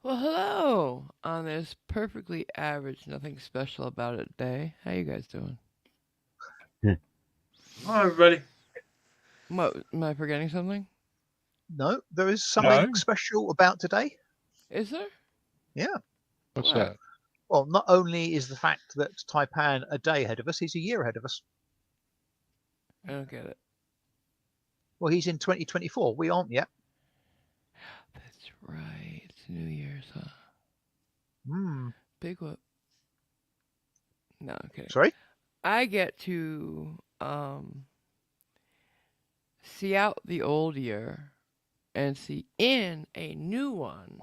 Well, hello on this perfectly average, nothing special about it day. How you guys doing? Hi, everybody. What, am I forgetting something? No, there is something No. special about today. Is there? Yeah. What's What? that? Well, not only is the fact that Taipan a day ahead of us, he's a year ahead of us. I don't get it. Well, he's in 2024. We aren't yet. That's right. It's New Year's, huh? Hmm. Big whoop. No, I'm kidding. Sorry? I get to see out the old year and see in a new one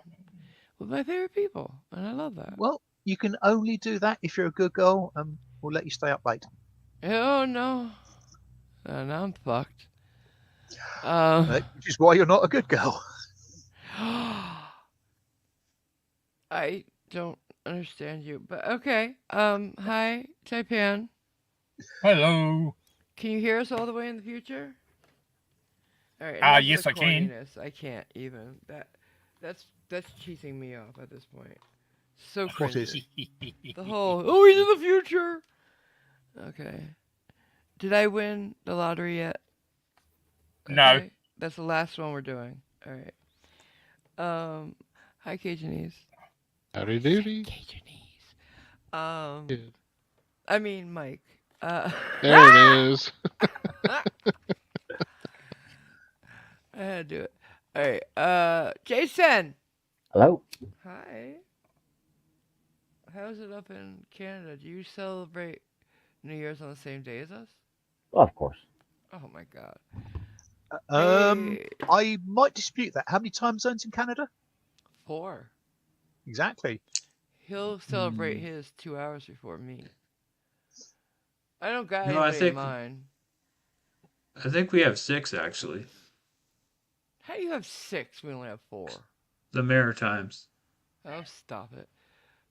with my favorite people, and I love that. Well, you can only do that if you're a good girl, and we'll let you stay up late. Oh no, now I'm fucked. Which is why you're not a good girl. I don't understand you, but okay. Hi, Taipan. Hello. Can you hear us all the way in the future? All right. enough of Yes, the I can. corniness. I can't even. That's cheesing me off at this point. So What is? cringy. The whole he's in the future. Okay. Did I win the lottery yet? No. Okay. That's the last one we're doing. All right. Hi, Cajunese. Howdy doody. Cajunese. Yeah. I mean Mike. There it is. I had to do it. All right. Jason. Hello. Hi. How's it up in Canada? Do you celebrate New Year's on the same day as us? Well, of course. Oh my god. I might dispute that. How many time zones in Canada? 4. Exactly. He'll celebrate his 2 hours before me. I don't got No, I anybody in think- mind. I think we have 6, actually. How do you have 6? We only have 4. The Maritimes. Oh, stop it.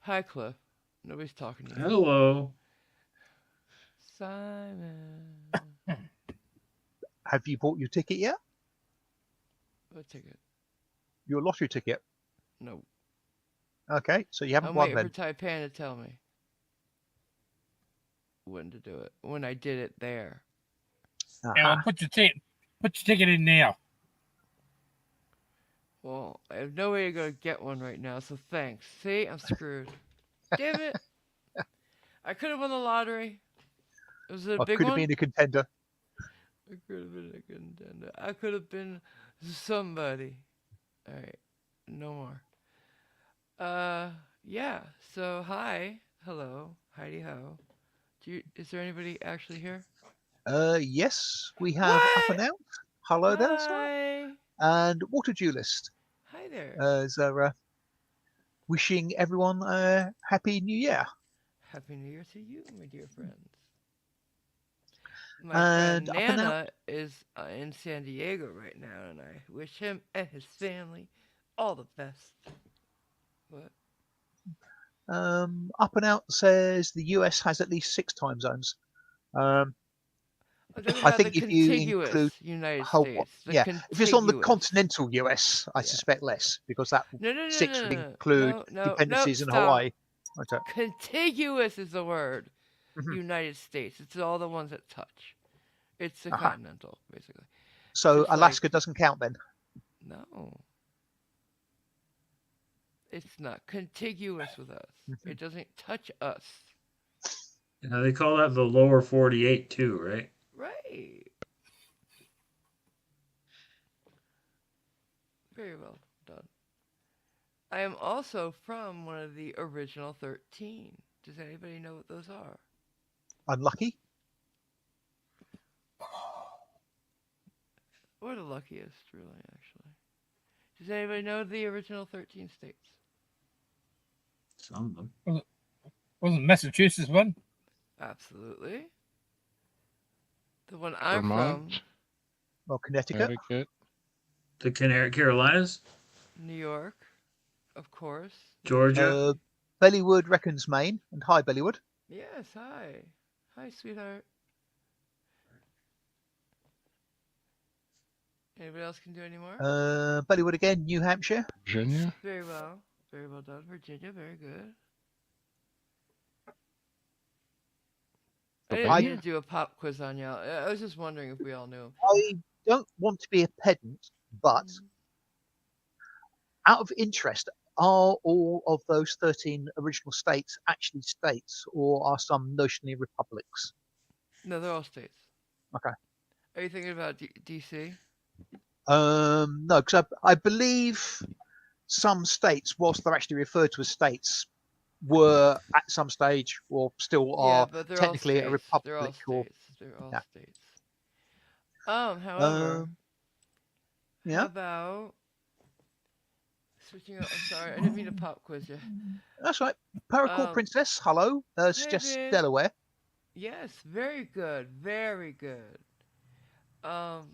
Hi, Cliff. Nobody's talking to you. Hello. Simon. Have you bought your ticket yet? What ticket? Your lottery ticket? No. Okay, so you haven't I'm won waiting then. for Taipan to tell me when to do it. When I did it there. Now put your ticket in now. Well, I have no way to go get one right now, so thanks. See, I'm screwed. Damn it! I could have won the lottery. Was it a I big could have one? been a contender. I could have been a contender. I could have been somebody. All right, no more. Yeah. So hi, hello, Heidi ho. Is there anybody actually here? Yes, we have What? up and out. Hello there, sir. Hi. And Water Duelist. Hi there. So, wishing everyone a happy new year. Happy New Year to you, my dear friends. My And friend up and Nana is in San Diego right now, and I wish him and his family all the best. What? Up and out says the US has at least 6 time zones. I'm talking I about think the if you contiguous include United whole, States. The yeah, if it's on the contiguous. continental US, I Yeah. suspect less because that No, 6 would include dependencies in stop. Hawaii. Okay. Contiguous is the word. Mhm. United States. It's all the ones that touch. It's the Aha. continental, basically. So Just like- Alaska doesn't count then. No. It's not contiguous with us. It doesn't touch us. Yeah, they call that the lower 48 too, right? Right. Very well done. I am also from one of the original 13. Does anybody know what those are? Unlucky. Or the luckiest, really, actually. Does anybody know the original 13 states? Some of them. Wasn't Massachusetts one? Absolutely. The one I'm Vermont, from, Well, Connecticut. Connecticut. The Carolinas, New York, of course. New Georgia. Jersey. Bellywood reckons Maine, and hi Bellywood. Yes, hi. Hi, sweetheart. Anybody else can do any more? Bellywood again, New Hampshire. Virginia. Very well. Very well done. Virginia, very good. I didn't mean to do a pop quiz on y'all. I was just wondering if we all knew. I don't want to be a pedant, but out of interest, are all of those 13 original states actually states, or are some notionally republics? No, they're all states. Okay. Are you thinking about DC? No, because I believe some states, whilst they're actually referred to as states, were at some stage or still Yeah, are but they're technically all a states. They're all republic. Or states. They're all yeah. states. However, yeah, how about switching up? I'm sorry, I didn't mean to pop quiz you. that's right. Paracord Princess, hello. Suggests Ben. Delaware. Yes, very good, very good. But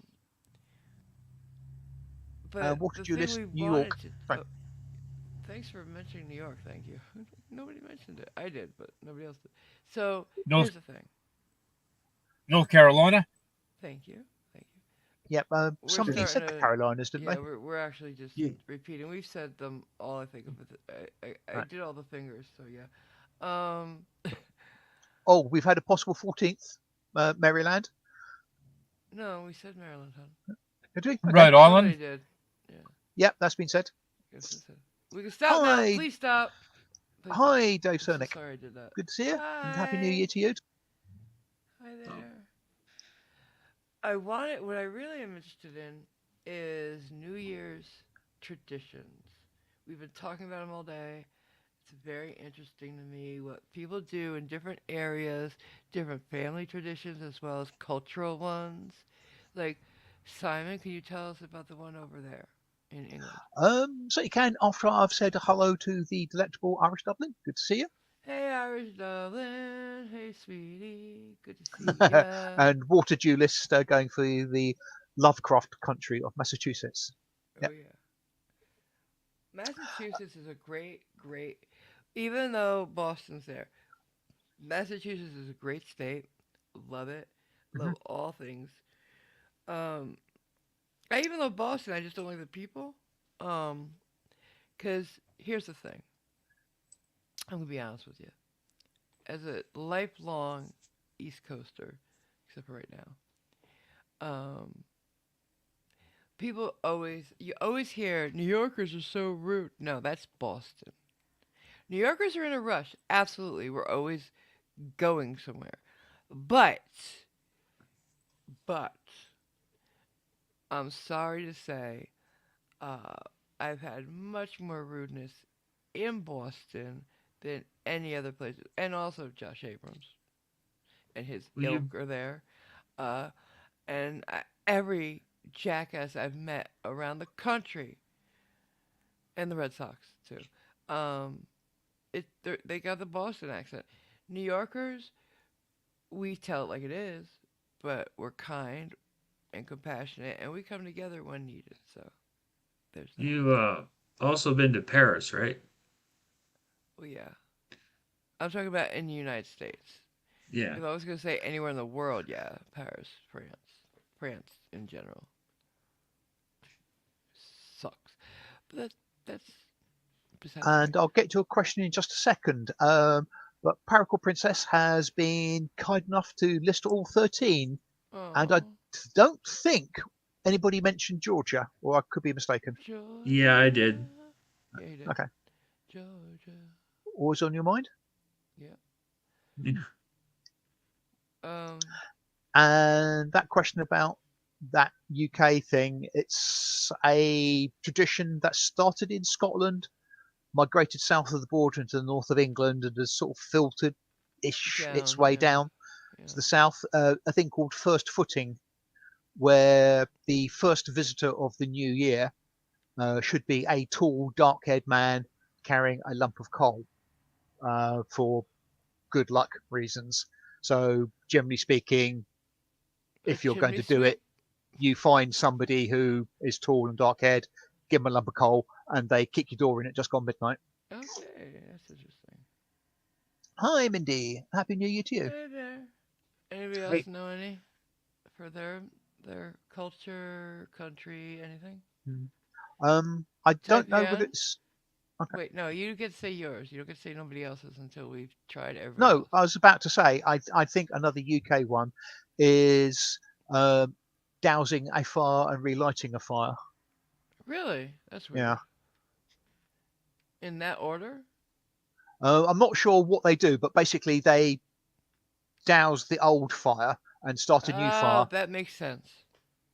Water the Julius, thing we New wanted York. to. Right. Thanks for mentioning New York. Thank you. Nobody mentioned it. I did, but nobody else did. So here's the thing. North Carolina. Thank you. Thank you. Yep. Somebody said the Carolinas, didn't they? they? Yeah, we're actually just repeating. We've said them all. I think of it. I did all the fingers. So yeah. Oh, we've had a possible 14th, Maryland. No, we said Maryland, hon. Did we? Okay. Rhode Island. Somebody did. Yeah. Yep, that's been said. We can stop now. Please stop. Please Hi, stop. Dave Cernick. So sorry I did that. Good to see you. Hi. And Happy New Year to you. Hi there. What I really am interested in is New Year's traditions. We've been talking about them all day. It's very interesting to me what people do in different areas, different family traditions as well as cultural ones. Like, Simon, can you tell us about the one over there in England? So you can, after I've said hello to the delectable Irish Dublin. Good to see you. Hey, Irish Dublin. Hey, sweetie. Good to see you. And Water Duelist going for the Lovecraft country of Massachusetts. Yep. Oh, yeah. Massachusetts is a great, even though Boston's there, Massachusetts is a great state. Love it. Love all things. I even love Boston. I just don't like the people. Because here's the thing. I'm going to be honest with you. As a lifelong East Coaster, except for right now, you always hear New Yorkers are so rude. No, that's Boston. New Yorkers are in a rush. Absolutely. We're always going somewhere. But, I'm sorry to say, I've had much more rudeness in Boston than any other place. And also Josh Abrams and his ilk are there. And every jackass I've met around the country, and the Red Sox too, they got the Boston accent. New Yorkers, we tell it like it is, but we're kind and compassionate, and we come together when needed. So there's that. You've also been to Paris, right? Well, yeah. I'm talking about in the United States. Yeah. If I was going to say anywhere in the world, yeah, Paris, France in general. Sucks. But that's and I'll get to a question in just a second. But Paracord Princess has been kind enough to list all 13. Aww. And I don't think anybody mentioned Georgia, or I could be mistaken. Georgia. Yeah, I did. Yeah, you did. Okay. Georgia. Always on your mind? Yeah. And that question about that UK thing, it's a tradition that started in Scotland, migrated south of the border into the north of England, and has sort of filtered its way down to the south. A thing called first footing, where the first visitor of the new year should be a tall, dark-haired man carrying a lump of coal for good luck reasons. So generally speaking, if you're going chimney to do sweep? it, you find somebody who is tall and dark haired, give them a lump of coal, and they kick your door in at just gone midnight. Okay, that's interesting. Hi, Mindy. Happy New Year to you. Hey there. Anybody else Hey. know any for their culture, country, anything? I don't know whether Taipan? it's okay. Wait, no, you get to say yours. You don't get to say nobody else's until we've tried everybody No, else. I was about to say I think another UK one is dousing a fire and relighting a fire. Really? That's weird. Yeah. In that order? I'm not sure what they do, but basically they douse the old fire and start a new Oh, fire. that makes sense.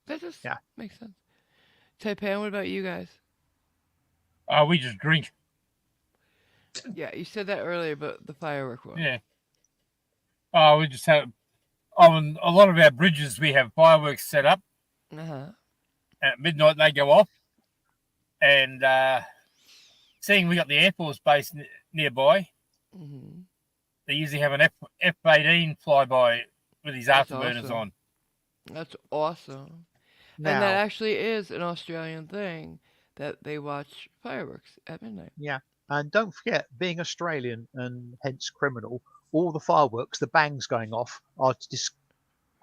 That just Yeah. makes sense. Taipan, what about you guys? We just drink. Yeah, you said that earlier, but the firework one. Yeah. We just have on a lot of our bridges. We have fireworks set up Uh-huh. at midnight. They go off, and seeing we got the Air Force base nearby, Mm-hmm. they usually have an F-18 flyby with his That's afterburners awesome. on. That's awesome. And Now, that actually is an Australian thing that they watch fireworks at midnight. yeah, and don't forget, being Australian and hence criminal, all the fireworks, the bangs going off, are to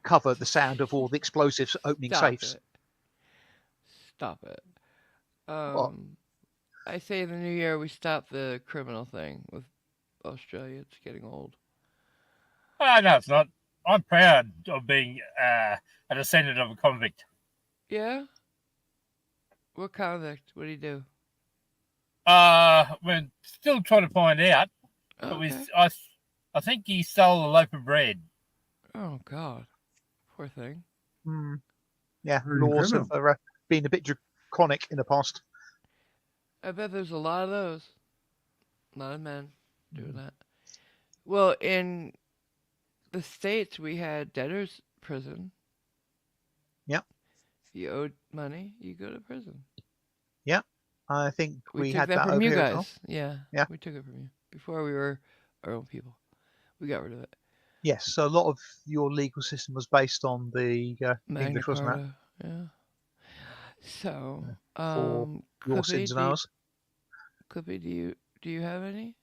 cover the sound of all the explosives opening Stop safes. it. Stop it. What? I say in the new year we stop the criminal thing with Australia. It's getting old. No, it's not. I'm proud of being a descendant of a convict. Yeah? What convict? What do you do? We're still trying to find out, but Okay. I think he stole a loaf of bread. Oh, God. Poor thing. Yeah, Very laws criminal. have been a bit draconic in the past. I bet there's a lot of those. A lot of men doing that. Well, in the States, we had debtor's prison. Yep. If you owed money, you go to prison. I think We we took had that that from over you here as guys. well. Yeah. Yeah. We took it from you. Before we were our own people. We got rid of it. Yes, so a lot of your legal system was based on the Magna English, wasn't it? Carta. Yeah. So, For your Cliffy, sins and ours. Cliffy, do you have any?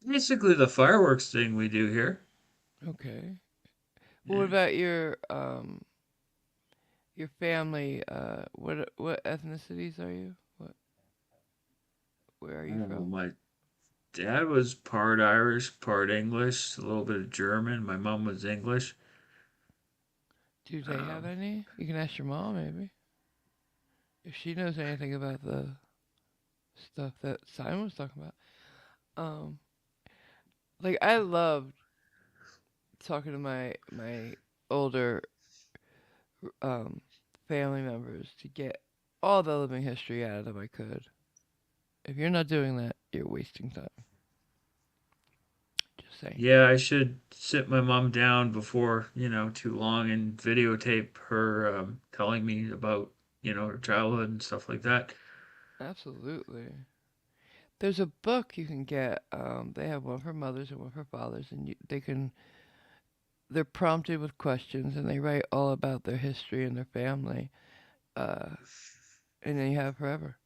Basically, the fireworks thing we do here. Okay. Yeah. What about your family? What ethnicities are you? Where are you from? My dad was part Irish, part English, a little bit of German. My mom was English. Do they have any? You can ask your mom maybe. If she knows anything about the stuff that Simon was talking about. Like I loved talking to my older family members to get all the living history out of them I could. If you're not doing that, you're wasting time. Just saying. Yeah, I should sit my mom down before, too long and videotape her telling me about, her childhood and stuff like that. Absolutely. There's a book you can get. They have one for mothers and one for fathers, and they're prompted with questions, and they write all about their history and their family, and then you have forever.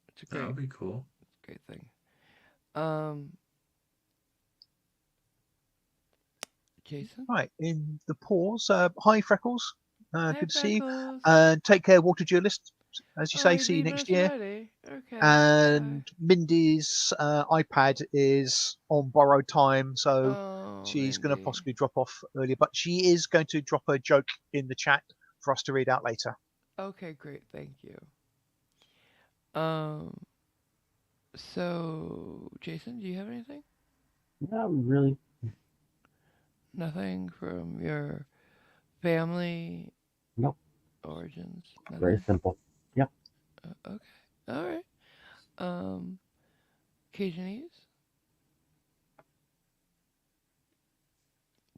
It's a That would be cool. great thing. Jason. Right, in the pause. Hi, Freckles. Hi, Good to see you. Freckles. And take care, Water Duelist. As you Oh, say, he's see you leaving next us year. already. Okay. And Mindy's iPad is on borrowed time, so Oh, she's going to Mindy. possibly drop off earlier. But she is going to drop a joke in the chat for us to read out later. Okay, great. Thank you. So, Jason, do you have anything? Not really. Nothing from your family Nope. origins? Very Nothing? simple. Yep. Okay. All right. Cajunese?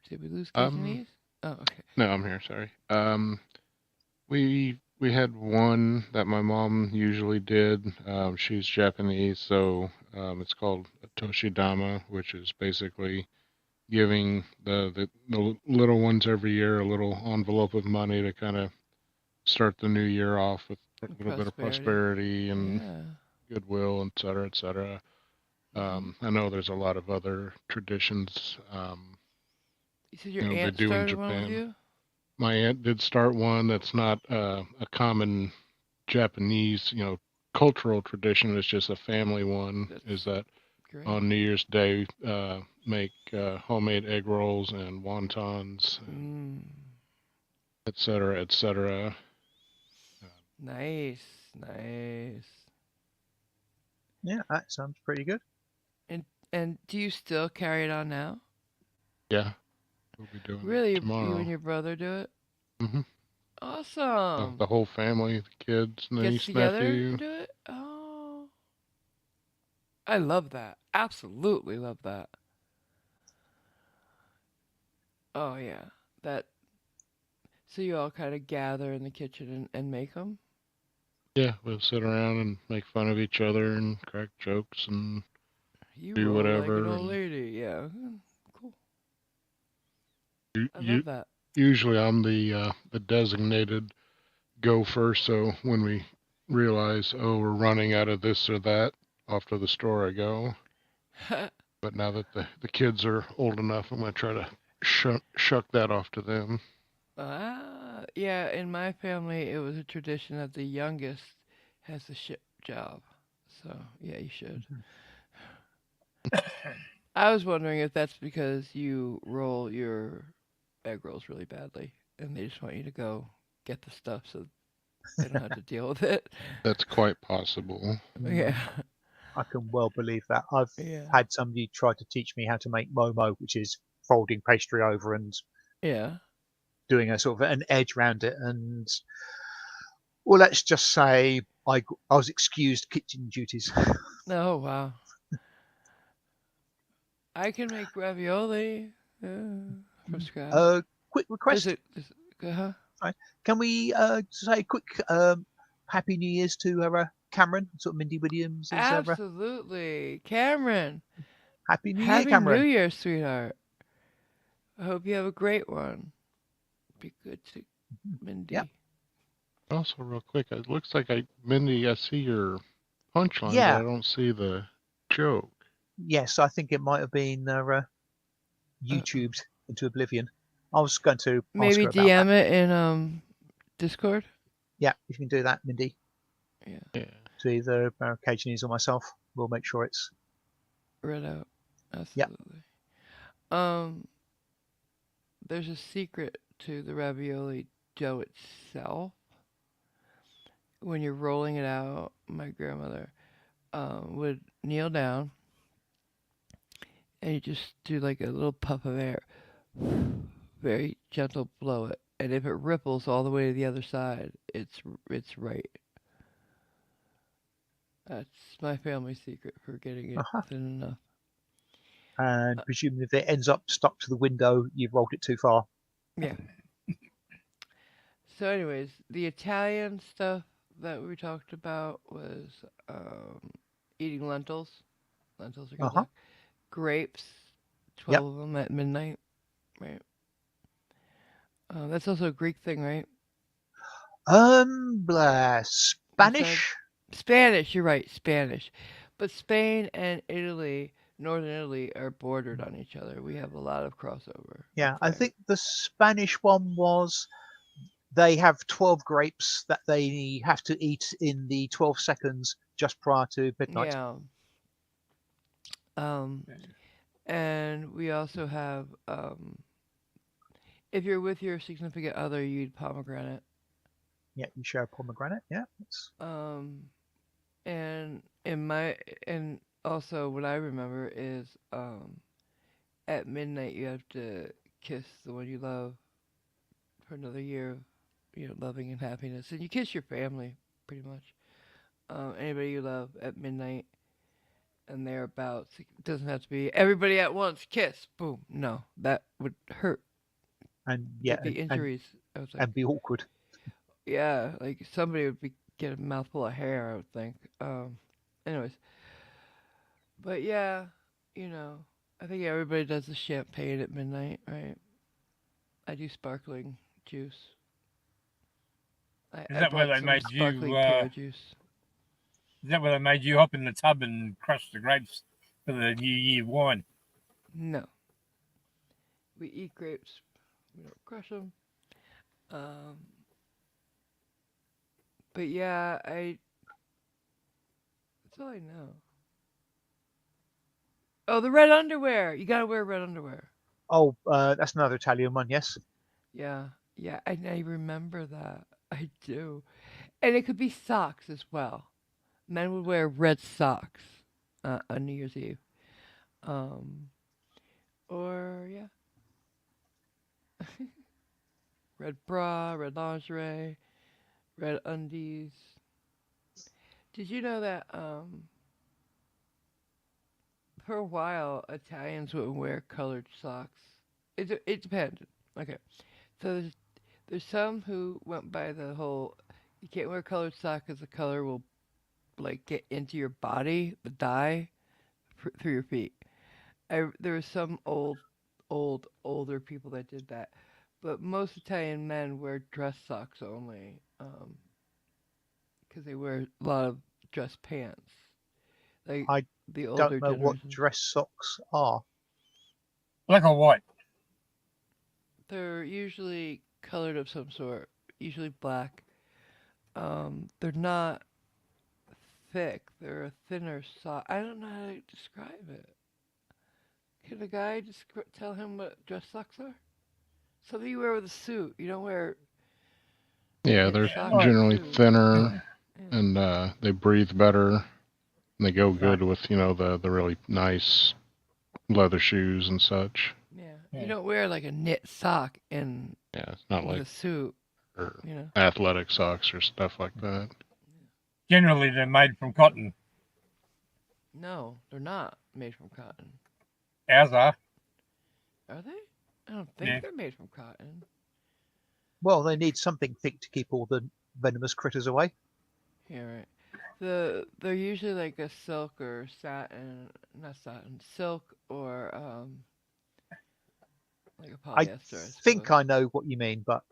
Did we lose Cajunese? Oh, okay. No, I'm here. Sorry. We had one that my mom usually did. She's Japanese, so It's called a Toshidama, which is basically giving the little ones every year a little envelope of money to kind of start the new year off with a little bit of prosperity and goodwill, et cetera, et cetera. I know there's a lot of other traditions. You said your They aunt do in started one with Japan. you? My aunt did start one that's not a common Japanese, cultural tradition. It's just a family one. Is that Great. on New Year's Day, make homemade egg rolls and wontons, et cetera, et cetera. Nice. Yeah, that sounds pretty good. And do you still carry it on now? Yeah, we'll be doing Really, it tomorrow. you and your brother do it? Mm-hmm. Awesome. The whole family, the kids, Gets niece, together nephew. and do it? Oh. I love that. Absolutely love that. Oh, yeah. So you all kind of gather in the kitchen and make them? Yeah, we'll sit around and make fun of each other and crack jokes and You do roll like whatever. an old lady. Yeah. Cool. I You, love that. usually I'm the designated gopher, so when we realize, oh, we're running out of this or that, off to the store I go. But now that the kids are old enough, I'm going to try to shuck that off to them. Yeah, in my family, it was a tradition that the youngest has the ship job. So, yeah, you should. I was wondering if that's because you roll your egg rolls really badly and they just want you to go get the stuff so they don't have to deal with it. That's quite possible. Yeah. I can well believe that. I've had somebody try to teach me how to make momo, which is folding pastry over and doing a sort of an edge around it. And well, let's just say I was excused kitchen duties. Oh, wow. I can make ravioli from scratch. Quick request. Can we say a quick Happy New Year's to Cameron, sort of Mindy Williams? Absolutely. Cameron. Happy New Year, Cameron. Happy New Year, sweetheart. I hope you have a great one. Be good to Mindy. Yep. Also, real quick, it looks like Mindy, I see your punchline, yeah. but I don't see the joke. Yes, I think it might have been YouTubed into oblivion. I was going to maybe ask her DM about that. it in Discord. Yeah, if you can do that, Mindy. Yeah. To either Cage News or myself, we'll make sure it's read out. Absolutely. Yeah. There's a secret to the ravioli dough itself. When you're rolling it out, my grandmother would kneel down and you just do like a little puff of air. Very gentle blow it. And if it ripples all the way to the other side, it's right. That's my family secret for getting it thin enough. And presumably if it ends up stuck to the window, you've rolled it too far. Yeah. So anyways, the Italian stuff that we talked about was eating lentils. Lentils are good luck. Grapes, 12 of them at midnight. Right. That's also a Greek thing, right? Spanish? Spanish, you're right, Spanish. But Spain and Italy, northern Italy, are bordered on each other. We have a lot of crossover. Yeah, I think the Spanish one was they have 12 grapes that they have to eat in the 12 seconds just prior to midnight. Yeah. And we also have, if you're with your significant other, you eat pomegranate. Yeah, you share a pomegranate. Yeah. And also what I remember is, at midnight you have to kiss the one you love for another year of, loving and happiness. And you kiss your family, pretty much. Anybody you love at midnight and thereabouts. It doesn't have to be everybody at once, kiss, boom. No, that would hurt. And be injuries. And be awkward. Yeah, like somebody would get a mouthful of hair, I would think. Anyways, But yeah, you know, I think everybody does the champagne at midnight, right? I do sparkling juice. Is I that where bought they some made sparkling you? pear juice. Is that where they made you hop in the tub and crush the grapes for the New Year wine? No, we eat grapes. We don't crush them. Um, but yeah, that's all I know. Oh, the red underwear. You gotta wear red underwear. Oh, that's another Italian one. Yes. Yeah, yeah, I remember that. I do. And it could be socks as well. Men would wear red socks on New Year's Eve. Um, or yeah, red bra, red lingerie, red undies. Did you know that for a while Italians would wear colored socks? It depended. Okay, so there's some who went by the whole you can't wear colored socks because the color will like get into your body, the dye through your feet. There were some older people that did that, but most Italian men wear dress socks only, because they wear a lot of dress pants, like I the don't older know what generation. dress socks are. Black or white? They're usually colored of some sort, usually black. They're not thick. They're a thinner sock. I don't know how to describe it. Can a guy tell him what dress socks are? Something you wear with a suit. You don't wear Yeah, knit they're socks with Right. a generally suit. thinner Yeah. and they breathe better. And they go Right. good with the really nice leather shoes and such. Yeah. Yeah. You don't wear like a knit sock in Yeah, it's not with like a suit, or you know. athletic socks or stuff like that. Generally, they're made from cotton. No, they're not made from cotton. Ours are. Are they? I don't think Yeah. they're made from cotton. Well, they need something thick to keep all the venomous critters away. Yeah, right. They're usually like a silk or satin, not satin, silk or like a I polyester, I think suppose. I know what you mean, but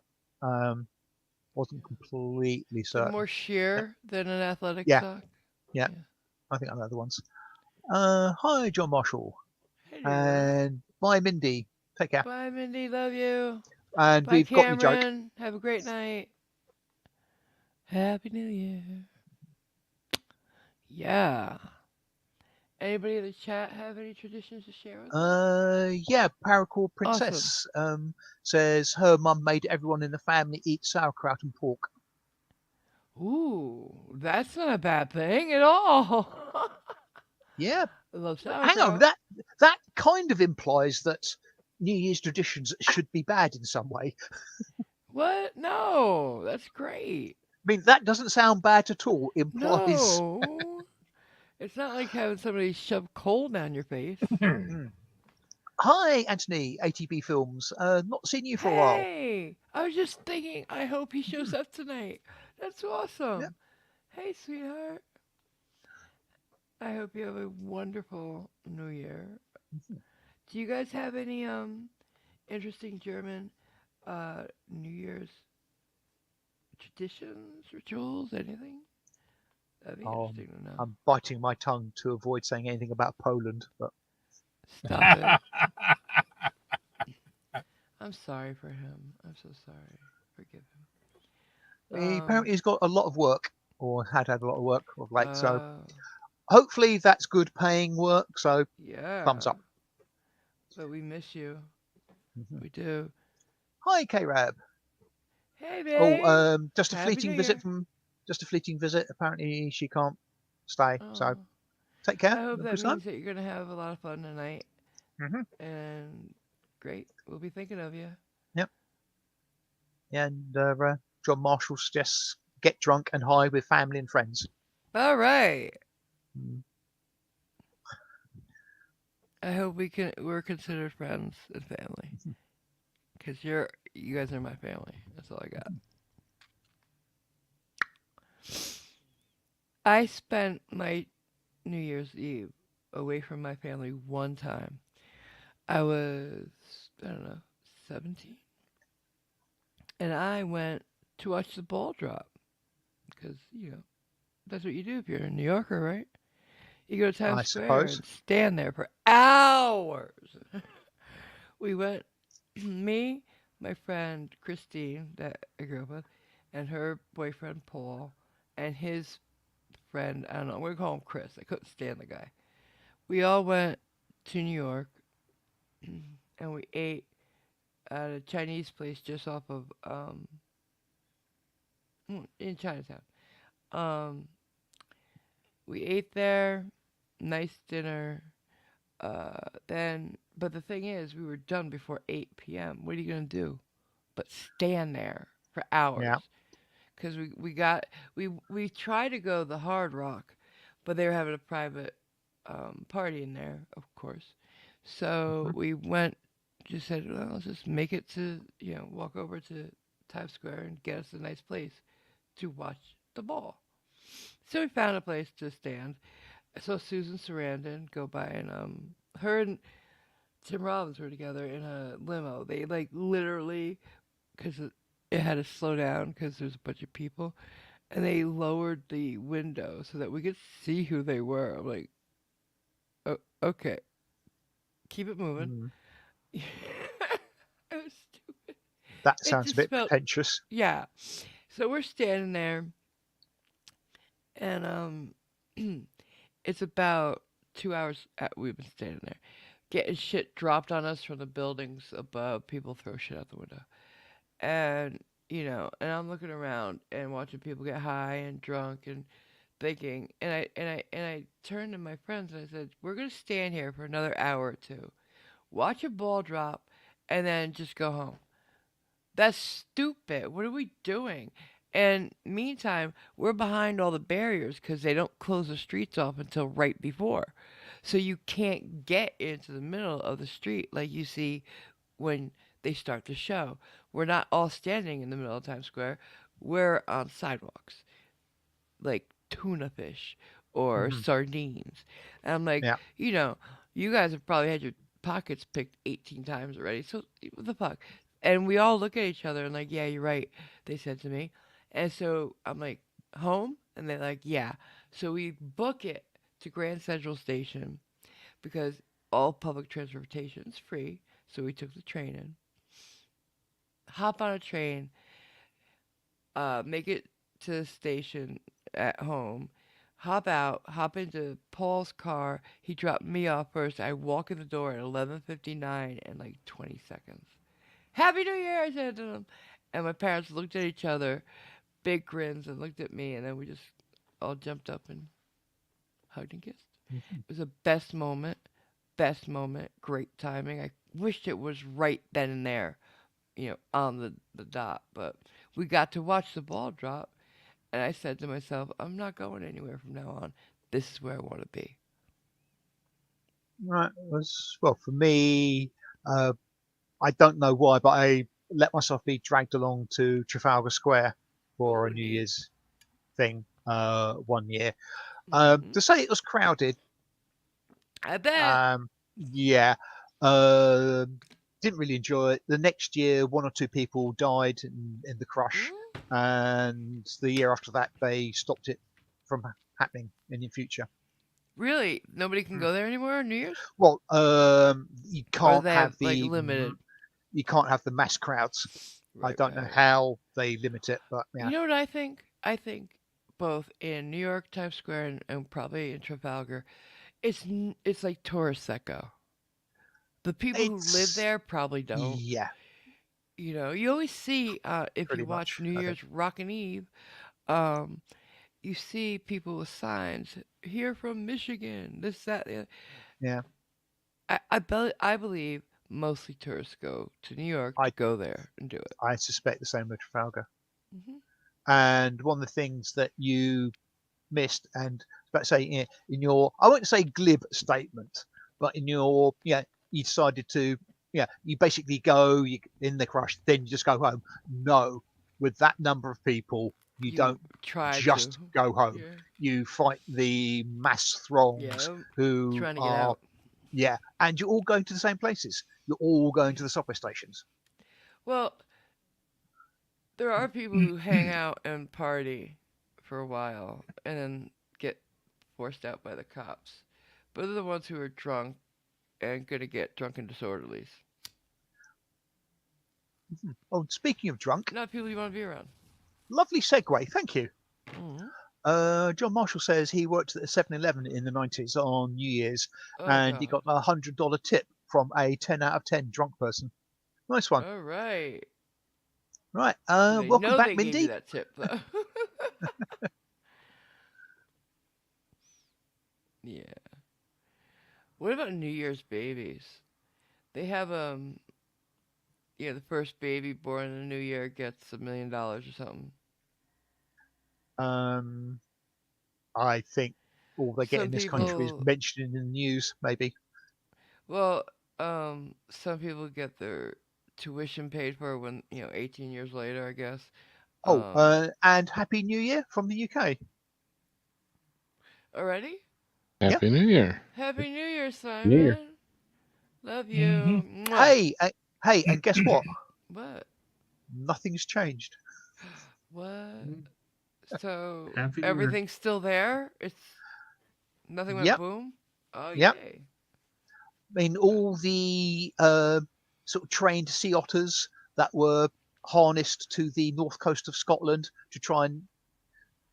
wasn't completely They're certain. more sheer than an athletic Yeah. sock. Yeah. Yeah. I think I know the ones. Hi, John Marshall, Hello. and bye, Mindy. Take care. Bye, Mindy. Love you. And Bye, we've got your joke. Cameron. Have a great night. Happy New Year. Yeah. Anybody in the chat have any traditions to share with us? Yeah, Paracord Awesome. Princess says her mum made everyone in the family eat sauerkraut and pork. Ooh, that's not a bad thing at all. Yeah, I love hang on, sauerkraut. that kind of implies that New Year's traditions should be bad in some way. What? No, that's great. I mean, that doesn't sound bad at all. Implies. No. It's not like having somebody shove coal down your face. Hi, Anthony, ATB Films. Not seen you for a while. Hey, I was just thinking, I hope he shows up tonight. That's awesome. Yep. Hey, sweetheart. I hope you have a wonderful New Year. Do you guys have any interesting German New Year's traditions, rituals, anything? That'd be interesting to know. I'm biting my tongue to avoid saying anything about Poland, but Stop it. I'm sorry for him. I'm so sorry. Forgive him. apparently he's got a lot of work, or had a lot of work of late. So Oh, hopefully that's good paying work. So yeah. thumbs up. But we miss you. Mhm. We do. Hi, K-Rab. Hey, babe. Oh, just a Happy fleeting New visit Year. from. Just a fleeting visit. Apparently she can't stay. So Oh. take care. I hope Have a that good time. means that you're gonna have a lot of fun tonight. Mhm. And great. We'll be thinking of you. And John Marshall suggests get drunk and high with family and friends. All right. Mm. I hope we're considered friends and family. Cause you guys are my family. That's all I got. I spent my New Year's Eve away from my family one time. I was, I don't know, 17. And I went to watch the ball drop because, that's what you do if you're a New Yorker, right? You go to Times I Square suppose. and stand there for hours. We went, me, my friend Christine, that I grew up with, and her boyfriend Paul, and his friend, I don't know, we're going to call him Chris. I couldn't stand the guy. We all went to New York and we ate at a Chinese place just off of, in Chinatown. Um, we ate there, nice dinner. But the thing is, we were done before 8 p.m. What are you gonna do? But stand there for hours? Yeah. Because we tried to go the Hard Rock, but they were having a private party in there, of course. So Mhm. we went. Just said, well, let's just make it to walk over to Times Square and get us a nice place to watch the ball. So we found a place to stand. I saw Susan Sarandon go by, and her and Tim Robbins were together in a limo. They like literally, because it had to slow down because there's a bunch of people, and they lowered the window so that we could see who they were. I'm like, oh, okay, keep it moving. Mm. It was stupid. That It sounds a just bit felt, pretentious. yeah. So we're standing there, and it's about 2 hours. We've been standing there, getting shit dropped on us from the buildings above. People throw shit out the window, and and I'm looking around and watching people get high and drunk and thinking, and I turned to my friends and I said, "We're gonna stand here for another hour or two, watch a ball drop, and then just go home." That's stupid. What are we doing? And meantime, we're behind all the barriers because they don't close the streets off until right before. So you can't get into the middle of the street like you see when they start the show. We're not all standing in the middle of Times Square. We're on sidewalks, like tuna fish or Mhm. sardines. And I'm like, Yeah. you guys have probably had your pockets picked 18 times already. So what the fuck? And we all look at each other and like, yeah, you're right. They said to me. And so I'm like, home? And they're like, yeah. So we book it to Grand Central Station because all public transportation is free. So we took the train in, hop on a train, make it to the station at home, hop out, hop into Paul's car. He dropped me off first. I walk in the door at 11:59 and like 20 seconds. Happy New Year, I said to them. And my parents looked at each other, big grins, and looked at me, and then we just all jumped up and hugged and kissed. Mhm. It was the best moment, great timing. I wished it was right then and there, on the dot. But we got to watch the ball drop, and I said to myself, I'm not going anywhere from now on. This is where I want to be. Right. Well for me. Uh, I don't know why, but I let myself be dragged along to Trafalgar Square for Ooh, a New neat. Year's thing one year. Hmm. To say it was crowded, I bet. um, yeah, uh, didn't really enjoy it. The next year, one or two people died in the crush, Mm, and the year after that, they stopped it from happening in the future. really? Nobody can Mm. go there anymore on New Year's? Well, Or they have like limited? you can't have the mass crowds. I Right, don't know right. how they limit it, but You yeah, know what I think? I think both in New York, Times Square, and probably in Trafalgar, it's like tourists that go. The people who live it's there probably don't. yeah, You always see if you pretty watch much. New I think Year's Rockin' Eve, um, you see people with signs here from Michigan, this, that, the other. yeah, I believe mostly tourists go to New York to I go there and do it. I suspect the same with Trafalgar. Hmm. And one of the things that you missed, and about to say in your, I won't say glib statement, but in your, yeah, you decided to, yeah, you basically go you in the crush, then you just go home. No, with that number of people, You don't try just to. go home. Yeah. You fight the mass throngs Yeah. who Trying to get are, out. yeah, and you're all going to the same places. You're all going to the subway stations. Well, there are people who hang out and party for a while and then get forced out by the cops. But they're the ones who are drunk and gonna get drunken disorderlies. Oh, speaking of drunk, Not people you want to be around. lovely segue. Thank you. Hmm. John Marshall says he worked at a 7-Eleven in the 90s on New Year's, Oh and he God. got a $100 tip from a 10 out of 10 drunk person. Nice one. All right. Right. They Welcome know back, they gave you Mindy. that tip though. Yeah. What about New Year's babies? They have the first baby born in the new year gets $1 million or something. Um, I think all they get Some in this country is people, mentioned in the news, maybe. well, some people get their tuition paid for when 18 years later, I guess. Oh, Um, and Happy New Year from the UK. already? Yeah. Happy New Year. Happy New Year, New Year. Simon. Love Mm-hmm. you. Mwah. Hey, and guess what? What? Nothing's changed. What? So Happy New Year. everything's still there? It's nothing went Yep, boom? Oh yep. yay. I mean, all the sort of trained sea otters that were harnessed to the north coast of Scotland to try and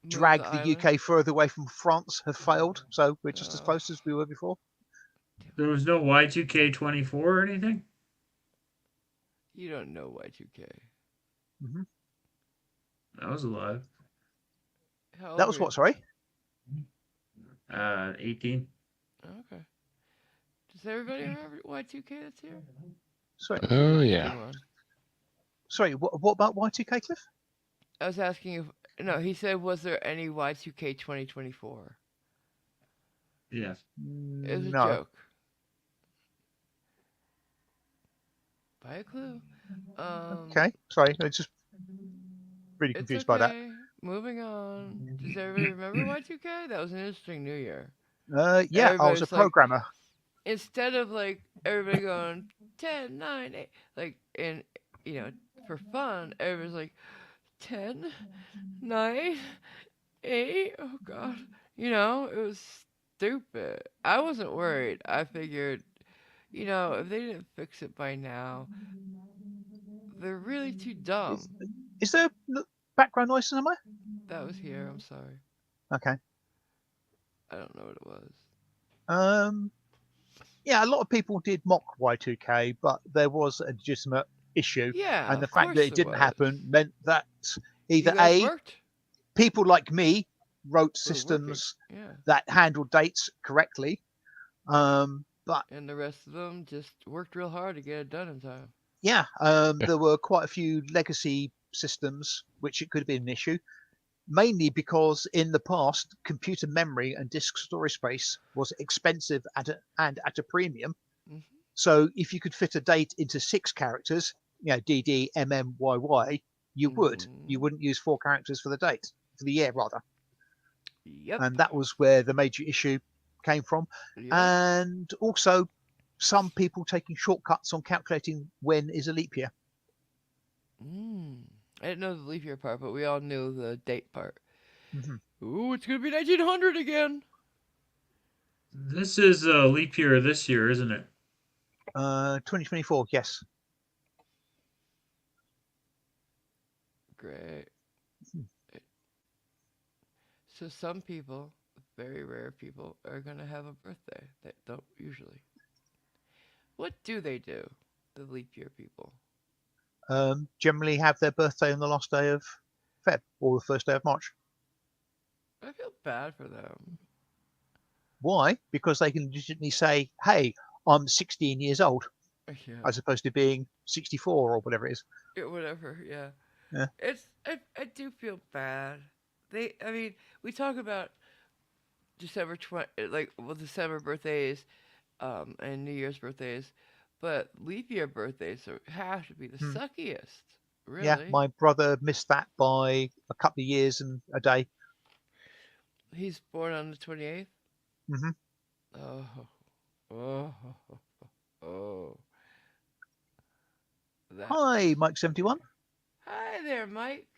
Move drag the the island. UK further away from France have failed. So we're just as Oh, close as we were before. There was no Y2K24 or anything? you don't know Y2K. Hmm. I was alive. How old That were was you? what? Sorry. 18. Okay. Does everybody remember Y2K that's here? Sorry. That was an Oh, interesting yeah. one. Sorry. What about Y2K, Cliff? I was asking if no, he said was there any Y2K 2024? Yeah. It was a No. joke. Buy a clue. Okay. Sorry. I'm just really It's confused by that. okay. Moving on. Does everybody remember Y2K? That was an interesting New Year. Yeah, I was a Everybody's like, programmer. instead of like everybody going 10, 9, 8, like, and for fun, everybody's like 10, 9, 8. Oh God. It was stupid. I wasn't worried. I figured, if they didn't fix it by now, they're really too dumb. Is there background noise somewhere? That was here. I'm sorry. Okay. I don't know what it was. Yeah, a lot of people did mock Y2K, but there was a legitimate issue, Yeah, and the of fact that course it there didn't was. happen meant that You either guys A, worked. people like me wrote We're working. systems Yeah. that handled dates correctly, but And the rest of them just worked real hard to get it done in time. yeah, there were quite a few legacy systems which it could have been an issue, mainly because in the past computer memory and disk storage space was expensive and at a premium. Hmm. So if you could fit a date into 6 characters, DD, YY, you would. You wouldn't use 4 characters for the date, for the year rather. Yep. And that was where the major issue came from. Yep. And also some people taking shortcuts on calculating when is a leap year. I didn't know the leap year part, but we all knew the date part. Mm-hmm. Ooh, it's gonna be 1900 again. This is a leap year this year, isn't it? 2024, yes. Great. So some people, very rare people, are gonna have a birthday that don't usually. What do they do? The leap year people. Generally have their birthday on the last day of Feb or the first day of March. I feel bad for them. Why? Because they can legitimately say, hey, I'm 16 years old, Yeah. as opposed to being 64 or whatever it is. Whatever. Yeah. Yeah. I do feel bad. We talk about December December birthdays, and New Year's birthdays, but leap year birthdays have to be the suckiest, Really? Yeah, my brother missed that by a couple of years and a day. He's born on the 28th? Hmm Oh. Oh. Oh. That. Hi, Mike71. Hi there, Mike.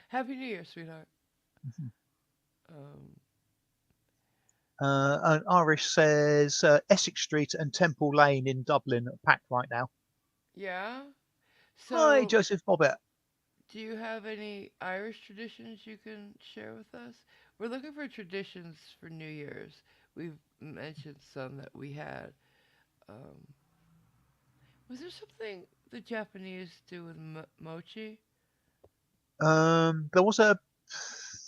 Happy New Year, sweetheart. Mhm. Um, And Irish says Essex Street and Temple Lane in Dublin are packed right now. yeah. Hi, So, Joseph Bobbett. do you have any Irish traditions you can share with us? We're looking for traditions for New Year's. We've mentioned some that we had. Um, was there something the Japanese do with mochi? There was a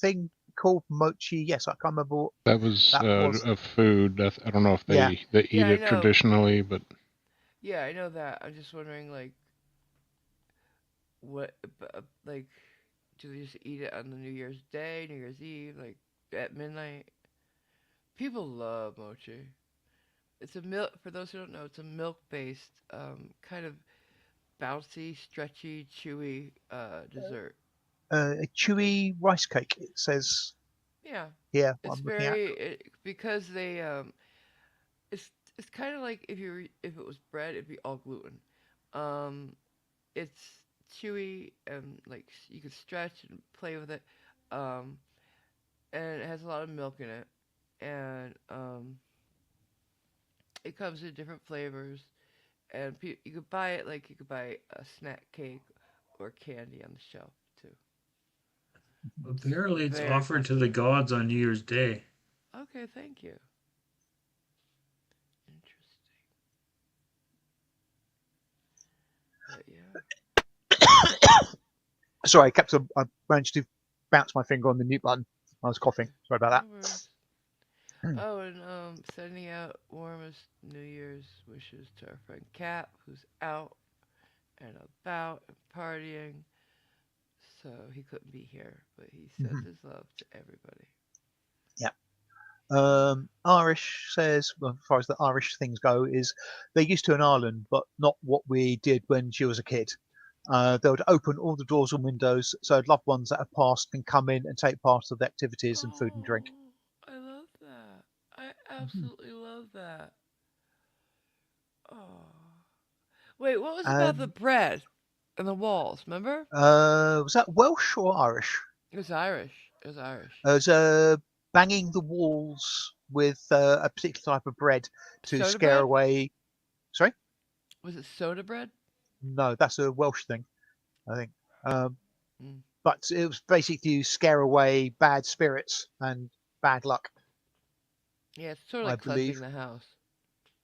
thing called mochi. Yes, I can't remember what That was that was. a food. I don't know if Yeah. they Yeah, eat I it know. traditionally, but Yeah, I know that. I'm just wondering, like, what, like, do they just eat it on the New Year's Day, New Year's Eve, like at midnight? People love mochi. It's a milk. For those who don't know, it's a milk-based, kind of bouncy, stretchy, chewy dessert. A chewy rice cake, it says Yeah, here, it's I'm looking at. because they it's it's kind of like if it was bread, it'd be all gluten. Um, it's chewy and like you could stretch and play with it. Um, and it has a lot of milk in it, and it comes in different flavors. And you could buy it like you could buy a snack cake or candy on the shelf too. Apparently, it's Very offered to popular. the gods on New Year's Day. Okay, thank you. Interesting. But yeah. Sorry, I managed to bounce my finger on the mute button. I was coughing. Sorry about No worries. that. Oh, and sending out warmest New Year's wishes to our friend Cap, who's out and about and partying. So he couldn't be here, but he sends his love to everybody. Yeah. Irish says, well, as far as the Irish things go, is they're used to in Ireland, but not what we did when she was a kid. They would open all the doors and windows so loved ones that have passed can come in and take part of the activities and food and drink. I love that. I Mhm. absolutely love that. Oh. Wait, what was about the And bread and the walls? Remember? was that Welsh or Irish? It was Irish. It was Irish. There's banging the walls with a particular type of bread to Soda scare bread? away. Sorry? Was it soda bread? No, that's a Welsh thing, I think. Um, Mm. but it was basically to scare away bad spirits and bad luck, Yeah, it's sort of I like cleansing believe. the house.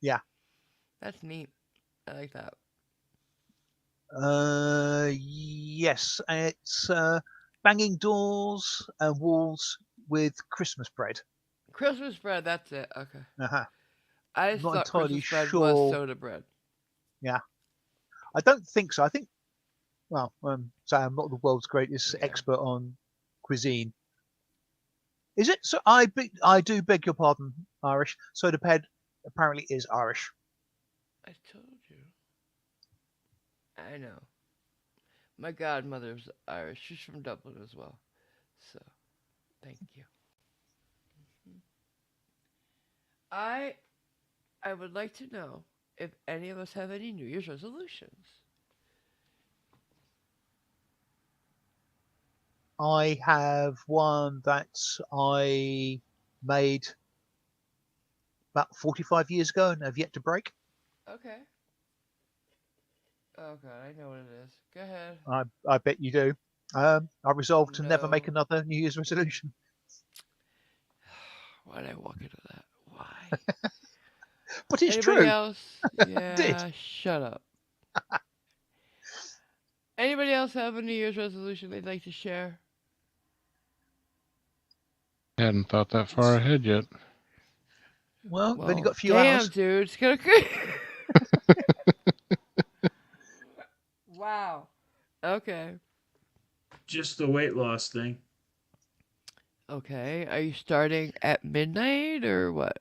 Yeah. That's neat. I like that. Yes, it's banging doors and walls with Christmas bread. Christmas bread, that's it. Okay. Uh-huh. I just Not thought entirely Christmas bread was sure. soda bread. Yeah, I don't think so. I think, well, so I'm not the world's greatest Yeah. expert on cuisine. Is it? So I do beg your pardon, Irish. Soda bread apparently is Irish. I told you. I know. My godmother's Irish. She's from Dublin as well. So, thank you. I I would like to know if any of us have any New Year's resolutions. I have one that I made about 45 years ago and have yet to break. Okay. Oh god, I know what it is. Go ahead. I bet you do. I resolved to never make No. another New Year's resolution. Why did I walk into that? Why? But it's Anybody true. else? I did. Yeah, shut up. Anybody else have a New Year's resolution they'd like to share? hadn't thought that far ahead yet. Well, we've only Well, got a few damn, hours. dude. It's gonna. Wow. Okay. Just the weight loss thing. Okay. Are you starting at midnight or what?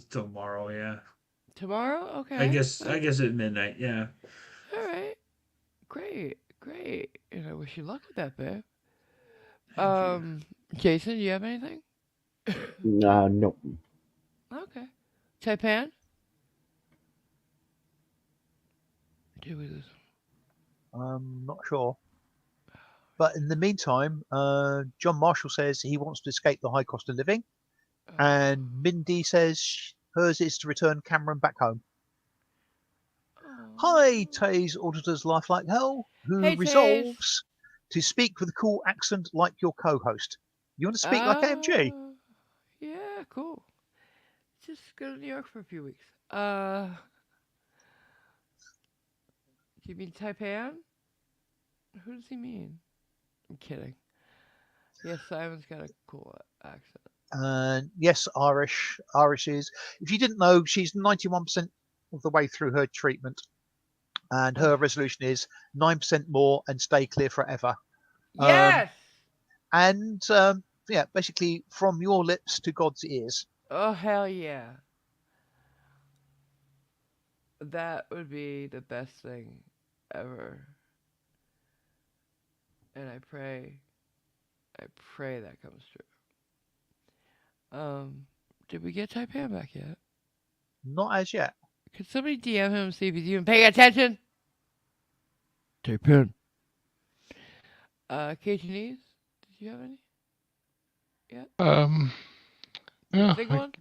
Tomorrow, yeah. Tomorrow? I Okay. guess at midnight, yeah. All right. great, great. And I wish you luck with that, babe. Thank you. Jason, do you have anything? No. Okay. Taipan? Did we lose? I'm not sure. But in the meantime, John Marshall says he wants to escape the high cost of living, and Mindy says hers is to return Cameron back home. Hi, Tay's Auditor's Life Like Hell, who Hey, Taze. resolves to speak with a cool accent like your co-host. You want to speak like AMG? Yeah, cool. Just go to New York for a few weeks. Do you mean Taipan? Who does he mean? I'm kidding. Yes, Simon's got a cool accent. Yes, Irish. Irish is. If you didn't know, she's 91% of the way through her treatment, and her resolution is 9% more and stay clear forever. Yes! And yeah, basically from your lips to God's ears. Oh, hell yeah. That would be the best thing ever. And I pray that comes true. Did we get Taipan back yet? Not as yet. Could somebody DM him and see if he's even paying attention? Taipan. Cajunese, did you have any? Yeah, Big one?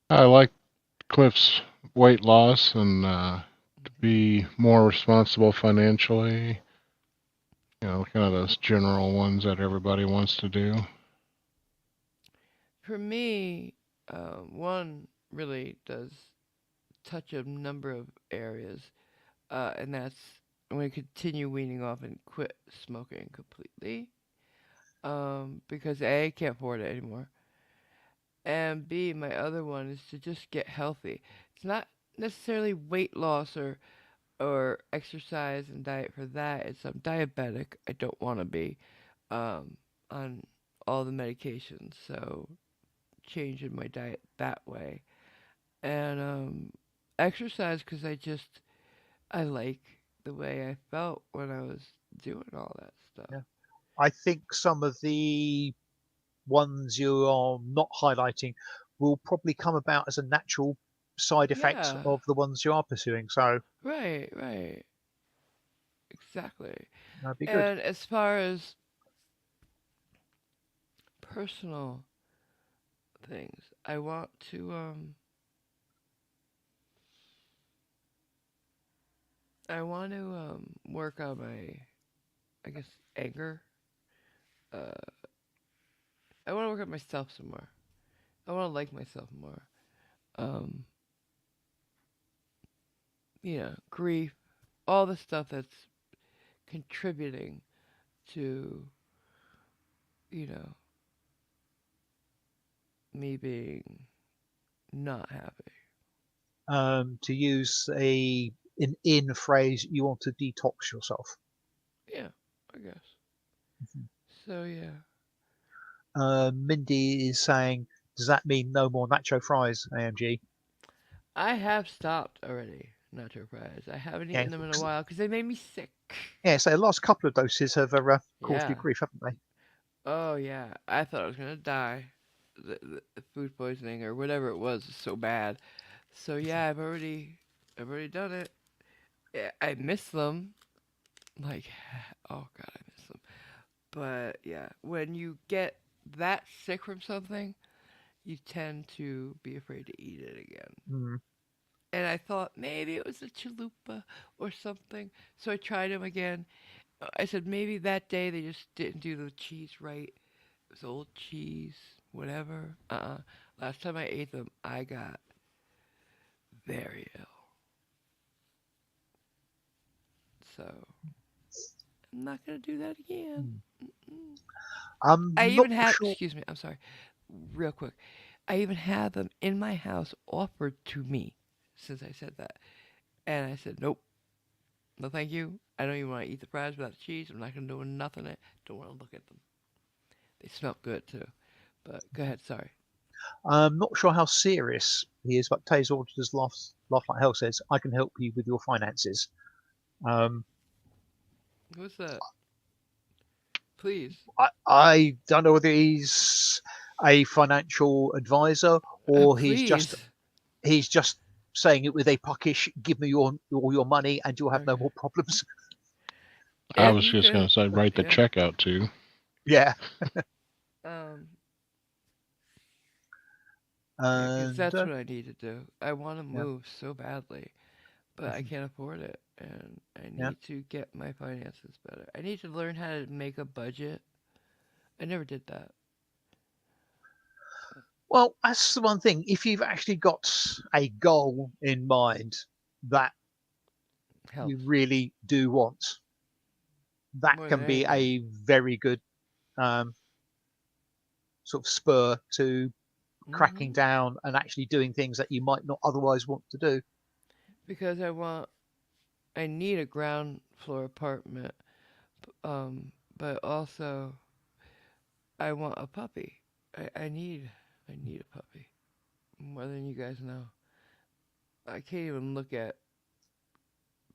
I like Cliff's weight loss and to be more responsible financially. You know, kind of those general ones that everybody wants to do. For me, one really does touch a number of areas, and that's I'm going to continue weaning off and quit smoking completely, because A, I can't afford it anymore, and B, my other one is to just get healthy. It's not necessarily weight loss or exercise and diet for that. It's I'm diabetic. I don't want to be on all the medications, so changing my diet that way, and exercise because I like the way I felt when I was doing all that stuff. Yeah. I think some of the ones you are not highlighting will probably come about as a natural side effect Yeah. of the ones you are pursuing. So Right. Exactly. that'd be good. And as far as personal things, I want to work on my, I guess, anger. Uh, I want to work on myself some more. I want to like myself more. Um, grief, all the stuff that's contributing to, you know, me being not happy. To use an in phrase, you want to detox yourself. Yeah, I guess. So yeah. Mindy is saying, does that mean no more nacho fries, AMG? I have stopped already. Nacho fries. I haven't eaten them in a while because they made me sick. Yeah, so the last couple of doses have caused Yeah. you grief, haven't they? Oh yeah, I thought I was gonna die. The food poisoning or whatever it was so bad. So yeah, I've already done it. Yeah, I miss them. Like, oh god, I miss them. But yeah, when you get that sick from something, you tend to be afraid to eat it again. Mm. And I thought maybe it was a chalupa or something. So I tried them again. I said maybe that day they just didn't do the cheese right. It was old cheese, whatever. Last time I ate them, I got very ill. So I'm not gonna do that again. I even had. Sure. Excuse me. I'm sorry. Real quick. I even had them in my house offered to me since I said that, and I said nope. No, thank you. I don't even want to eat the fries without the cheese. I'm not going to do nothing. I don't want to look at them. They smell good, too. But go ahead, sorry. I'm not sure how serious he is, but Tay's Auditor's Laugh Like Hell says, I can help you with your finances. Um, What's that? Please. I don't know whether he's a financial advisor or he's Please. just saying it with a puckish, give me all your money and you'll have no Okay. more problems. I If was you just going could, to say, write the yeah. check out too. Yeah. Um, because And that's what I need to do. I want to yeah, move so badly, but I can't afford it, and I yeah. need to get my finances better. I need to learn how to make a budget. I never did that. Well, that's the one thing. If you've actually got a goal in mind that you Helps really do want, that more than can be anything. a very good um, sort of spur to cracking Hmm. down and actually doing things that you might not otherwise want to do. Because I need a ground floor apartment, but also I want a puppy. I need a puppy more than you guys know. I can't even look at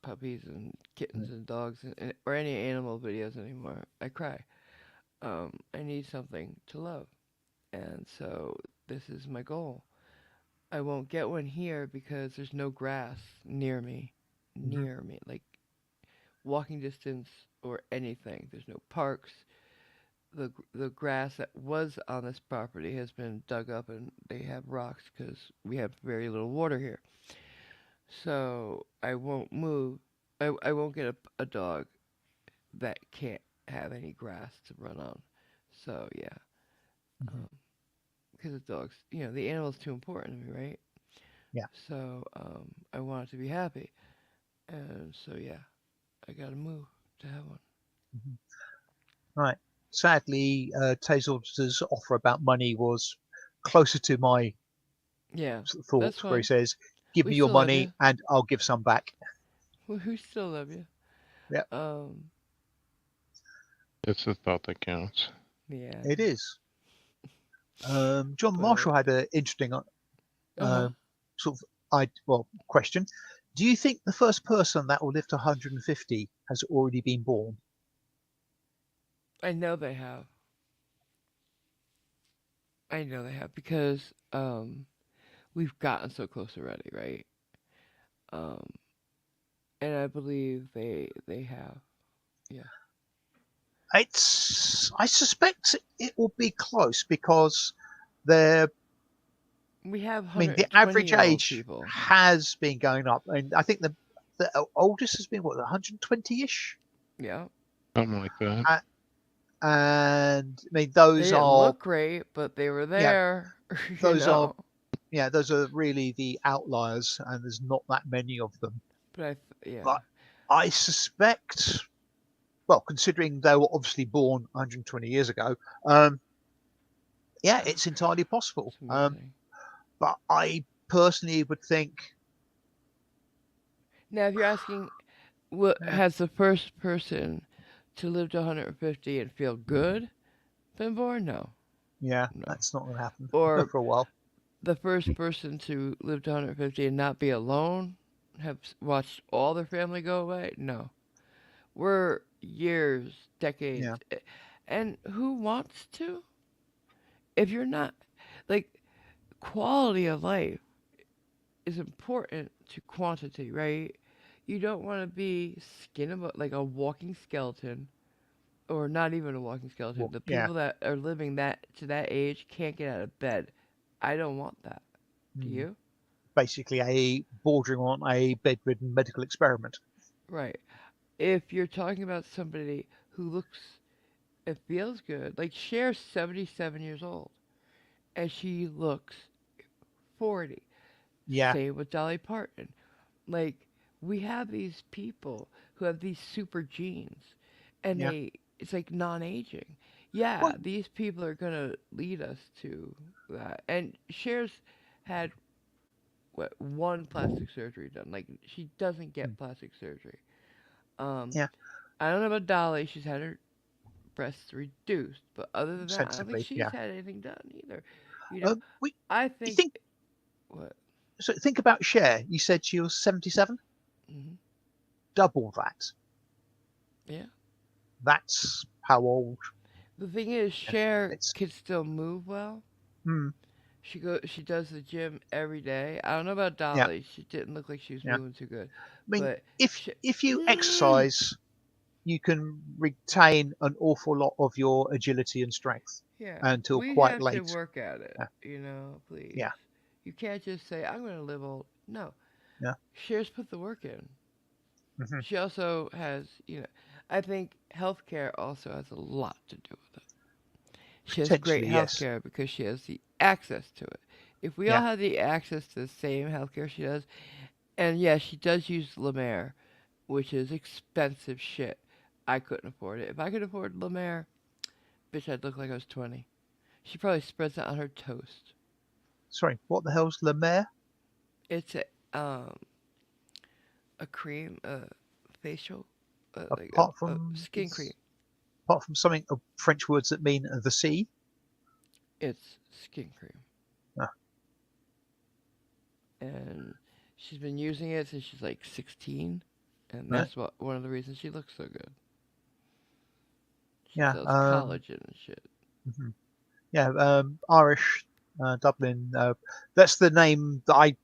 puppies and kittens and dogs or any animal videos anymore. I cry. I need something to love, and so this is my goal. I won't get one here because there's no grass near me, Mm-hmm. like walking distance or anything. There's no parks. The grass that was on this property has been dug up and they have rocks because we have very little water here. So I won't move. I won't get a dog that can't have any grass to run on. So yeah, Mm-hmm. because the dogs, the animal's too important to me, right? Yeah. So I want it to be happy, and so yeah, I gotta move to have one. Mm-hmm. Right. Sadly, Tazel's offer about money was closer to my Yeah, that's thoughts, where he fine. says, "Give We me your still love money you. and I'll give some back." We still love you. Yeah, Um, It's the thought that counts. yeah, it is. John but Marshall had an interesting uh-huh. sort of question. Do you think the first person that will live to 150 has already been born? I know they have. I know they have because we've gotten so close already, right? Um, and I believe they have. Yeah. I suspect it will be close because they're We have I mean, the 120 average year old age people. has been going up, and I think the oldest has been what 120-ish, Yeah. Something like that. and I mean They those didn't are look great, but they were yeah there, you those are know. those are really the outliers, and there's not that many of them. But yeah. But I suspect, well, considering they were obviously born 120 years ago, yeah, it's entirely possible. It's amazing. But I personally would think, Now, if you're asking, what yeah, has the first person to live to 150 and feel good been born? No, yeah, no. that's not going to happen Or for a while. the first person to live to 150 and not be alone, have watched all their family go away? No. We're years, decades. Yeah, And who wants to? If you're not, like, quality of life is important to quantity, right? You don't want to be like a walking skeleton, or not even a walking skeleton. well, The yeah. people that are living that to that age can't get out of bed. I don't want that. Do Mm. you? Basically a bordering on a bedridden medical experiment. Right. If you're talking about somebody who looks and feels good, like Cher's 77 years old, and she looks 40. Yeah, Same with Dolly Parton. Like, we have these people who have these super genes, and yeah. it's like non-aging. Yeah, Well, these people are gonna lead us to that. And Cher's had one plastic surgery done. Like, she doesn't mm, get plastic surgery. Um, yeah, I don't know about Dolly. She's had her breasts reduced, but other than that, I don't think sensibly, she's yeah. had anything done either. You know, We I you think think what? so? Think about Cher. You said she was 77. Hmm. double that. Yeah. That's how old. The thing is, Cher It's can still move well. hmm, She does the gym every day. I don't know about yeah, Dolly. She didn't look like she was yeah. moving too good. I mean, But if you exercise, you can retain an awful lot of your agility and strength yeah, until we quite have to late. work at it. Yeah, Please. yeah, You can't just say I'm going to live old. No, yeah. Cher's put the work in. Hmm. She also has, I think healthcare also has a lot to do with it. She has great Potentially, yes. healthcare because she has the access to it. If we all Yeah. had the access to the same healthcare she does, and yeah, she does use Lemaire, which is expensive shit. I couldn't afford it. If I could afford Lemaire, bitch, I'd look like I was 20. She probably spreads it on her toast. Sorry, what the hell's Le Maire? It's a cream, facial, like Apart a from skin cream. something of French words that mean the sea. It's skin cream, Ah, and she's been using it since she's like 16, and right. that's one of the reasons she looks so good. She Yeah. sells collagen and shit. Mhm. Yeah. Irish, Dublin. That's the name that I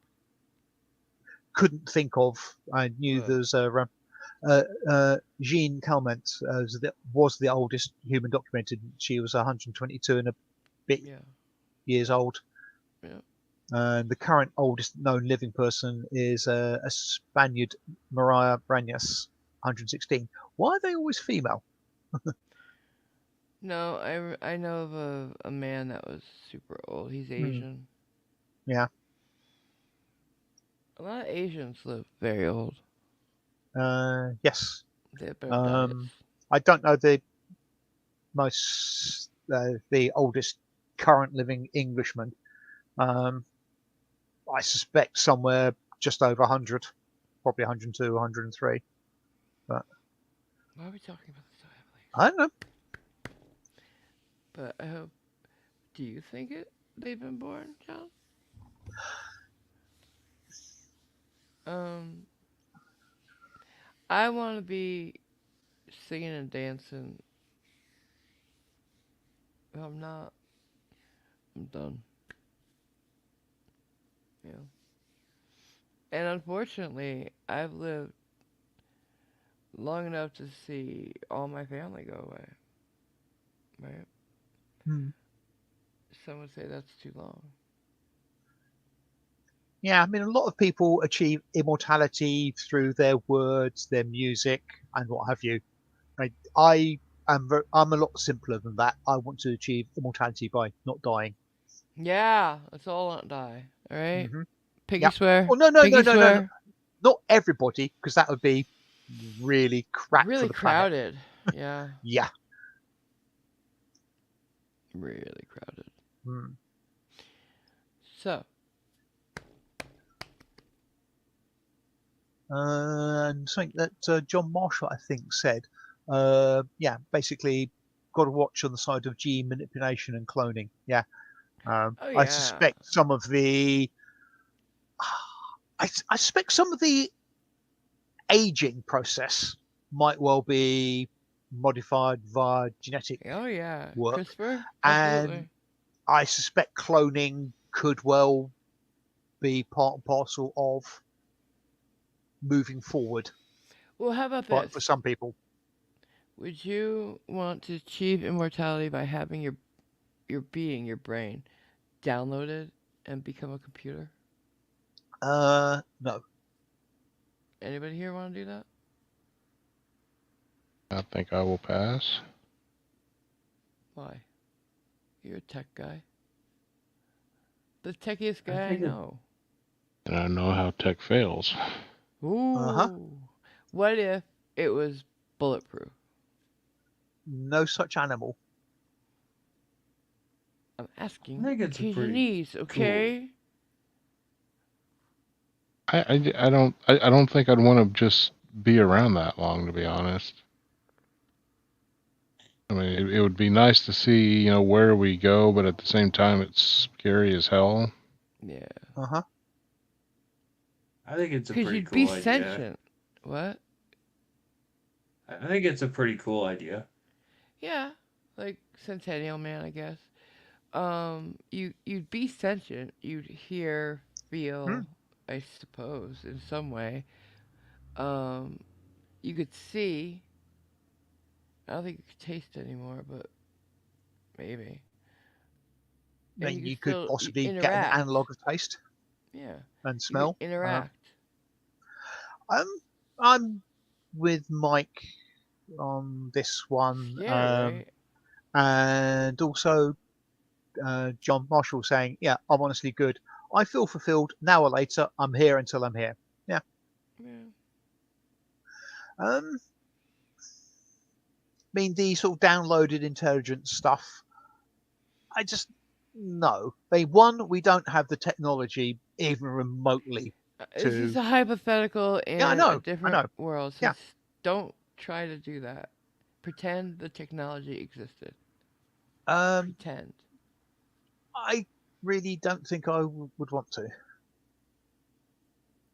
couldn't think of. I knew What? there's Jean Calment was the oldest human documented. She was 122 and a bit Yeah. years old. Yeah. And the current oldest known living person is a Spaniard, Maria Brañas, 116. Why are they always female? No, I know of a man that was super old. He's Hmm. Asian. Yeah. A lot of Asians live very old. Yes. They have better diets. I don't know the oldest current living Englishman. I suspect somewhere just over 100, probably 102, 103. But Why are we talking about this so heavily? I don't know. But I hope. Do you think they've been born, John? I want to be singing and dancing. If I'm not, I'm done. Yeah. And unfortunately, I've lived long enough to see all my family go away. Right? Hmm. Some would say that's too long. Yeah, I mean, a lot of people achieve immortality through their words, their music, and what have you. I'm a lot simpler than that. I want to achieve immortality by not dying. Yeah, let's all not die. All right? Hmm. Piggy Yep. swear. Oh no, Piggy no, swear. not everybody, because that would be really crap Really for the planet. crowded. Yeah. Yeah. Really crowded. Hmm. So. And something that John Marshall, I think, said, yeah, basically, got to watch on the side of gene manipulation and cloning. Yeah. Oh I yeah. suspect some of the I suspect some of the aging process might well be modified via genetic Oh yeah. work, CRISPR? and Absolutely. I suspect cloning could well be part and parcel of moving forward. Well, how about But this? for some people, Would you want to achieve immortality by having your being, your brain, downloaded and become a computer? no. Anybody here want to do that? I think I will pass. Why? You're a tech guy. The techiest guy I think it- know. And I know how tech fails. Ooh. Uh-huh. What if it was bulletproof? No such animal. I'm asking. I think it's a pretty Cantonese, okay? I don't think I'd want to just be around that long, to be honest. I mean, it would be nice to see, where we go, but at the same time, it's scary as hell. Yeah. Uh-huh. I think it's a Because pretty you'd cool be idea. sentient. What? I think it's a pretty cool idea. Yeah, like Centennial Man, I guess. You'd be sentient. You'd hear, Hmm. feel, I suppose, in some way. Um, you could see. I don't think you could taste anymore, but maybe. And Then you could you could still possibly get an interact. analog of taste Yeah, and you could smell. interact. Um, I'm with Mike on this one, Scary, right? and also John Marshall saying, "Yeah, I'm honestly good. I feel fulfilled. Now or later, I'm here until I'm here." Yeah. Yeah. I mean, the sort of downloaded intelligence stuff. I just no. One, we don't have the technology even remotely This is to. a hypothetical Yeah, I in a know. I different know. world, so Yeah. don't try to do that. Pretend the technology existed. Um, Pretend. I really don't think I would want to. I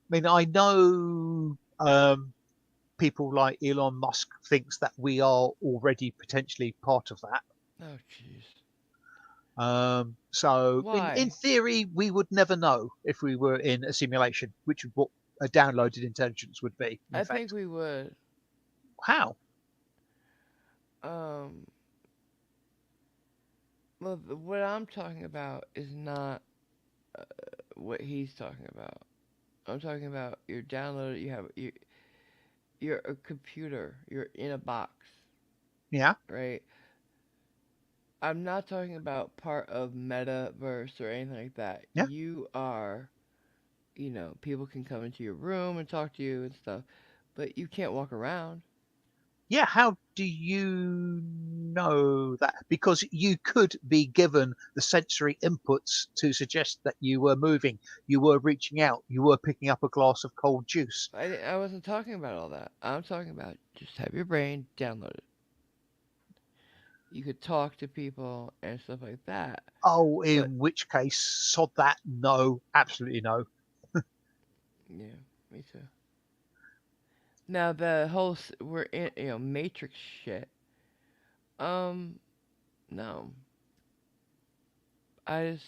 mean, I know people like Elon Musk thinks that we are already potentially part of that. Oh, jeez. So in Why? theory, we would never know if we were in a simulation, which is what a downloaded intelligence would be. In I think fact, we would. how? Um, well, what I'm talking about is not what he's talking about. I'm talking about you're downloaded. You're a computer. You're in a box, Yeah, right? I'm not talking about part of metaverse or anything like that. yeah, You are, people can come into your room and talk to you and stuff, but you can't walk around. yeah. How do you know that? Because you could be given the sensory inputs to suggest that you were moving, you were reaching out, you were picking up a glass of cold juice. I wasn't talking about all that. I'm talking about just have your brain downloaded. You could talk to people and stuff like that. Oh, But in which case, sod that. No, absolutely no. yeah, me too. Now the whole we're in Matrix shit. Um, no. I just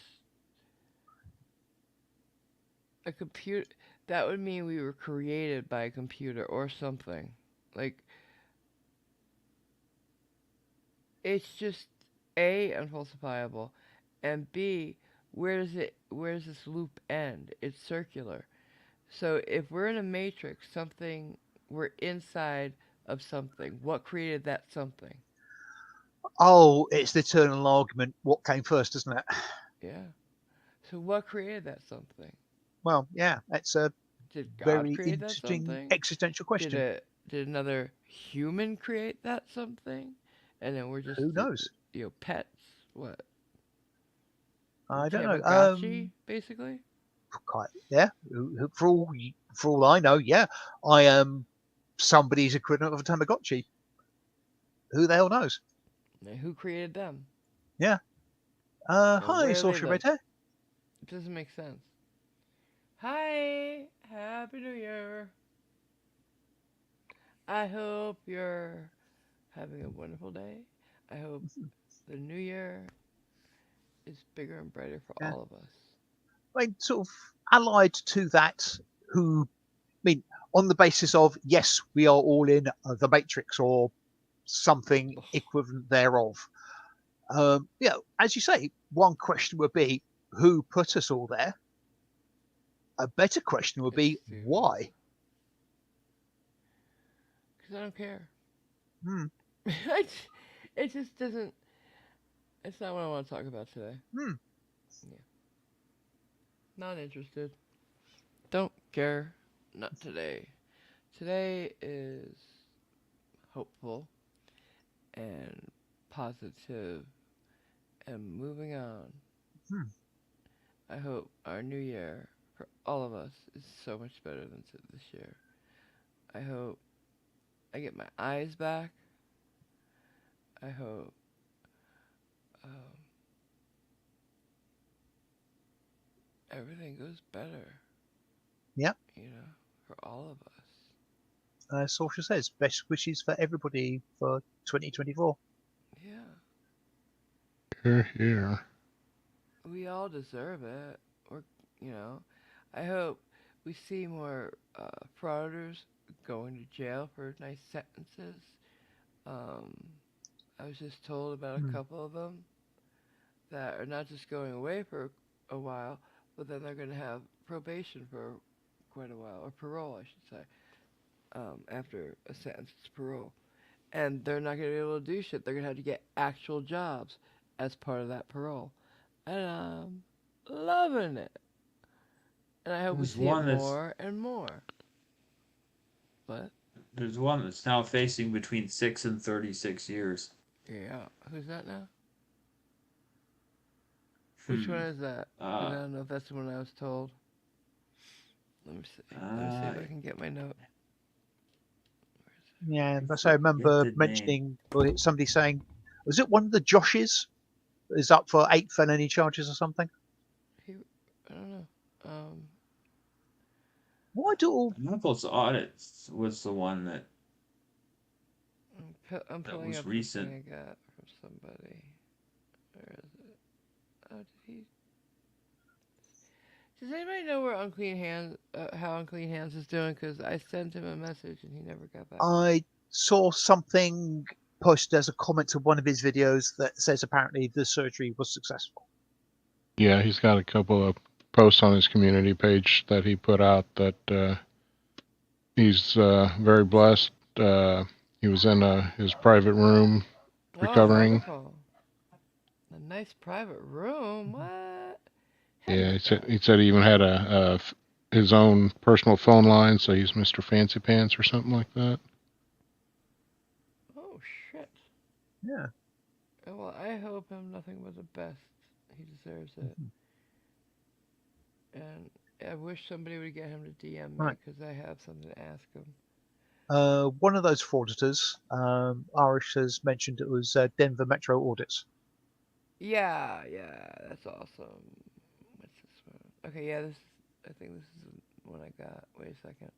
a computer. That would mean we were created by a computer or something. Like it's just A, unfalsifiable, and B, where does this loop end? It's circular. So if we're in a matrix, we're inside of something. What created that something? Oh, it's the eternal argument. What came first, isn't it? Yeah. So what created that something? Well, yeah, that's a Did God very create that interesting something? existential question. Did another human create that something? And then we're just Who knows? pets. What? I don't know. Tamagotchi, basically. Quite, yeah. For all I know, yeah, I am somebody's equivalent of a Tamagotchi. Who the hell knows? And who created them? Yeah. And Hi, where they Social live? Red Hair. It doesn't make sense. Hi, Happy New Year. I hope you're having a wonderful day. I hope the new year is bigger and brighter for Yeah. all of us. I mean, sort of allied to that, who, I mean, on the basis of, yes, we are all in the Matrix or something equivalent thereof. Yeah, as you say, one question would be, who put us all there? A better question would It's be, stupid. why? Because I don't care. Hmm. It just doesn't. It's not what I want to talk about today. Hmm. Yeah. Not interested. Don't care. Not today. Today is hopeful and positive and moving on. Hmm. I hope our new year for all of us is so much better than this year. I hope I get my eyes back. I hope um, everything goes better, Yeah. for all of us. Sorsha says, best wishes for everybody for 2024. Yeah. Here. We all deserve it. Or, I hope we see more frauders going to jail for nice sentences. I was just told about a couple of them that are not just going away for a while, but then they're going to have probation for quite a while, or parole, I should say, after a sentence is parole. And they're not going to be able to do shit. They're going to have to get actual jobs as part of that parole. And I'm loving it. And I hope we There's see it one that's more and more. But, there's one that's now facing between 6 and 36 years. yeah. Who's that now? Which one is that? 'Cause I don't know if that's the one I was told. Let me see. Let me see if I can get my note. Yeah, I so I remember forget the name. mentioning, or somebody saying, was it one of the Joshes is up for 8 felony charges or something? I don't know. Why do all Knuckles Audits was the one that I'm pulling was up recent. something I got from somebody. Where is it? Oh, did he? Does anybody know where Unclean Hands, how Unclean Hands is doing? Because I sent him a message and he never got back. I saw something posted as a comment to one of his videos that says apparently the surgery was successful. Yeah, he's got a couple of posts on his community page that he put out that he's very blessed. He was in his private room recovering. Oh, wonderful. A nice private room. What? Yeah, he said he even had his own personal phone line, so he's Mr. Fancy Pants or something like that. Oh, shit. Yeah. Well, I hope him nothing but the best. He deserves it. And I wish somebody would get him to DM me because I have something to ask him. One of those frauditors, Irish has mentioned it was Denver Metro Audits. Yeah, that's awesome. What's this one? Okay, yeah, I think this is the one I got. Wait a second.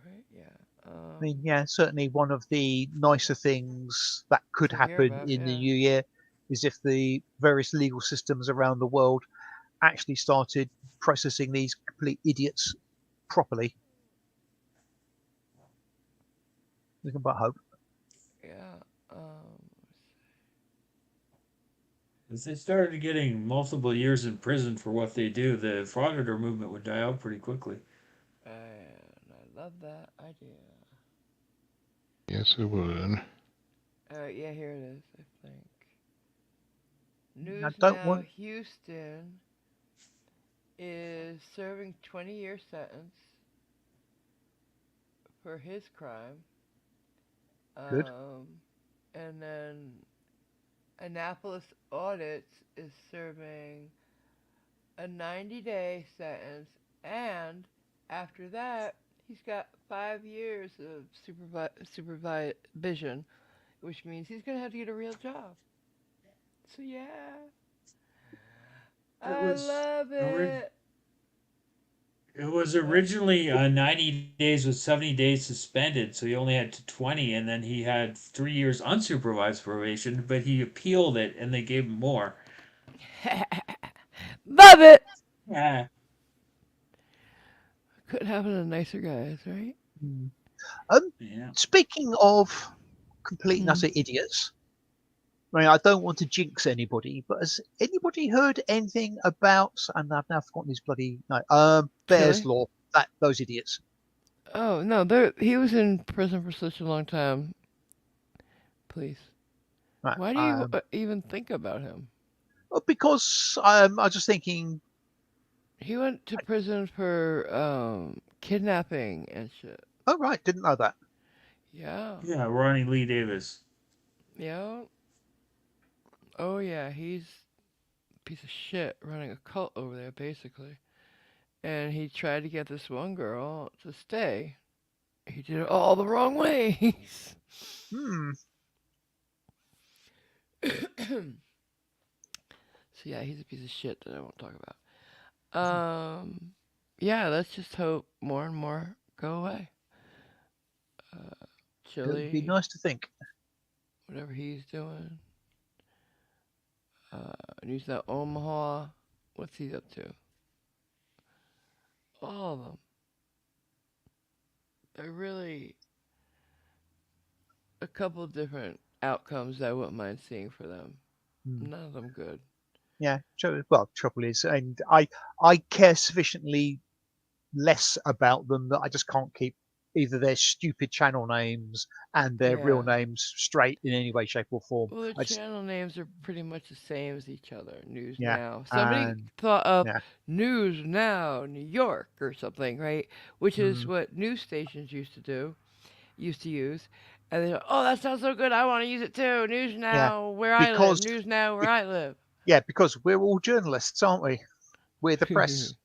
Right, yeah. I mean, yeah, certainly one of the nicer things that could To hear happen about, in the yeah. new year is if the various legal systems around the world actually started processing these complete idiots properly. We can but hope. Yeah. If they started getting multiple years in prison for what they do, the frauditor movement would die out pretty quickly. And I love that idea. Yes, it would. Yeah, here it is, I think. I News don't Now want. Houston is serving 20-year sentence for his crime. Good. And then Annapolis Audits is serving a 90-day sentence, and after that, he's got 5 years of supervision, which means he's going to have to get a real job. So, yeah. I love it. It was originally 90 days with 70 days suspended, so he only had to 20, and then he had 3 years unsupervised probation, but he appealed it, and they gave him more. Love it. Yeah. Couldn't happen to nicer guys, right? Yeah. Speaking of complete and utter idiots, I mean, I don't want to jinx anybody, but has anybody heard anything about? And I've now forgotten his bloody no. Bears Chili? Law. Those idiots. Oh no, he was in prison for such a long time. Please, Right. why do you even think about him? Because I was just thinking. He went to prison for kidnapping and shit. Oh right, didn't know that. Yeah. Yeah, Ronnie Lee Davis. Yeah. Oh yeah, he's a piece of shit running a cult over there, basically. And he tried to get this one girl to stay. He did it all the wrong ways. So yeah, he's a piece of shit that I won't talk about. yeah, let's just hope more and more go away. It would be Chile, nice to think. whatever he's doing. News that Omaha. What's he up to? All of them. They're really a couple different outcomes I wouldn't mind seeing for them. Hmm. None of them good. Yeah. Well, trouble is, and I care sufficiently less about them that I just can't keep either their stupid channel names and their real Yeah. names straight in any way, shape, or form. Well, their I just channel names are pretty much the same as each other. News yeah, Now. Somebody and thought of yeah, News Now, New York, or something, right? Which is mm, what news stations used to use. And they go, oh, that sounds so good. I want to use it too. News yeah, Now, where I live. because News Now, where be- I live. yeah, because we're all journalists, aren't we? We're the press.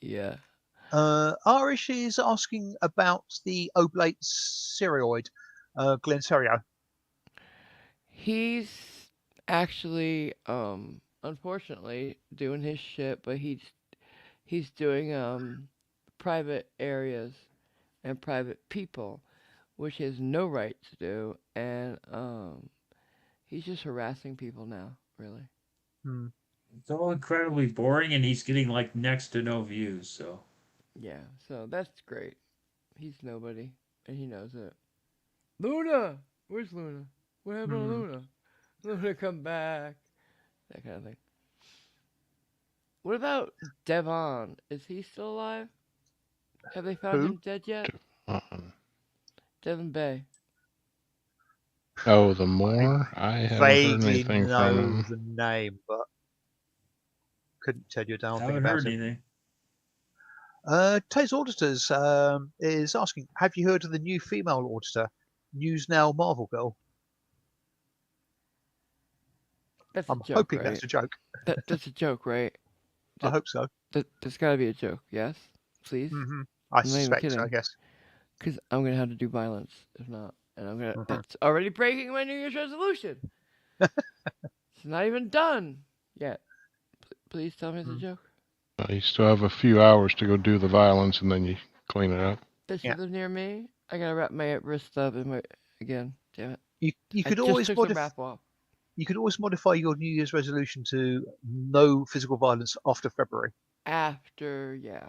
Yeah. Irish is asking about the oblate cereoid, Glen Serio. He's actually, unfortunately, doing his shit, but he's doing private areas and private people, which he has no right to do, and he's just harassing people now, really. Hmm. It's all incredibly boring, and he's getting like next to no views. So Yeah, so that's great. He's nobody, and he knows it. Luna, where's Luna? What happened to Hmm. Luna? Luna, come back. That kind of thing. What about Devon? Is he still alive? Have they found Who? him dead yet? Um, Devon Bay. oh, the I more? I haven't heard vaguely anything from know him. the name, but couldn't tell you a darn thing haven't about heard him. anything. Tays Auditors is asking, have you heard of the new female auditor, News Now Marvel Girl? That's a I'm joke, hoping right? that's a joke. That's a joke, right? I That, hope so. that's gotta be a joke. Yes, please. I I'm not even suspect so, I kidding. guess. Cause I'm gonna have to do violence if not, and I'm gonna. Mhm. That's already breaking my New Year's resolution. It's not even done yet. Please tell me it's a Mm, joke. You still have a few hours to go do the violence, and then you clean it up. Does she yeah. live near me? I gotta wrap my wrist up in my again. Damn it! You I could just always took some wrap off. you could always modify your New Year's resolution to no physical violence after February. After, yeah.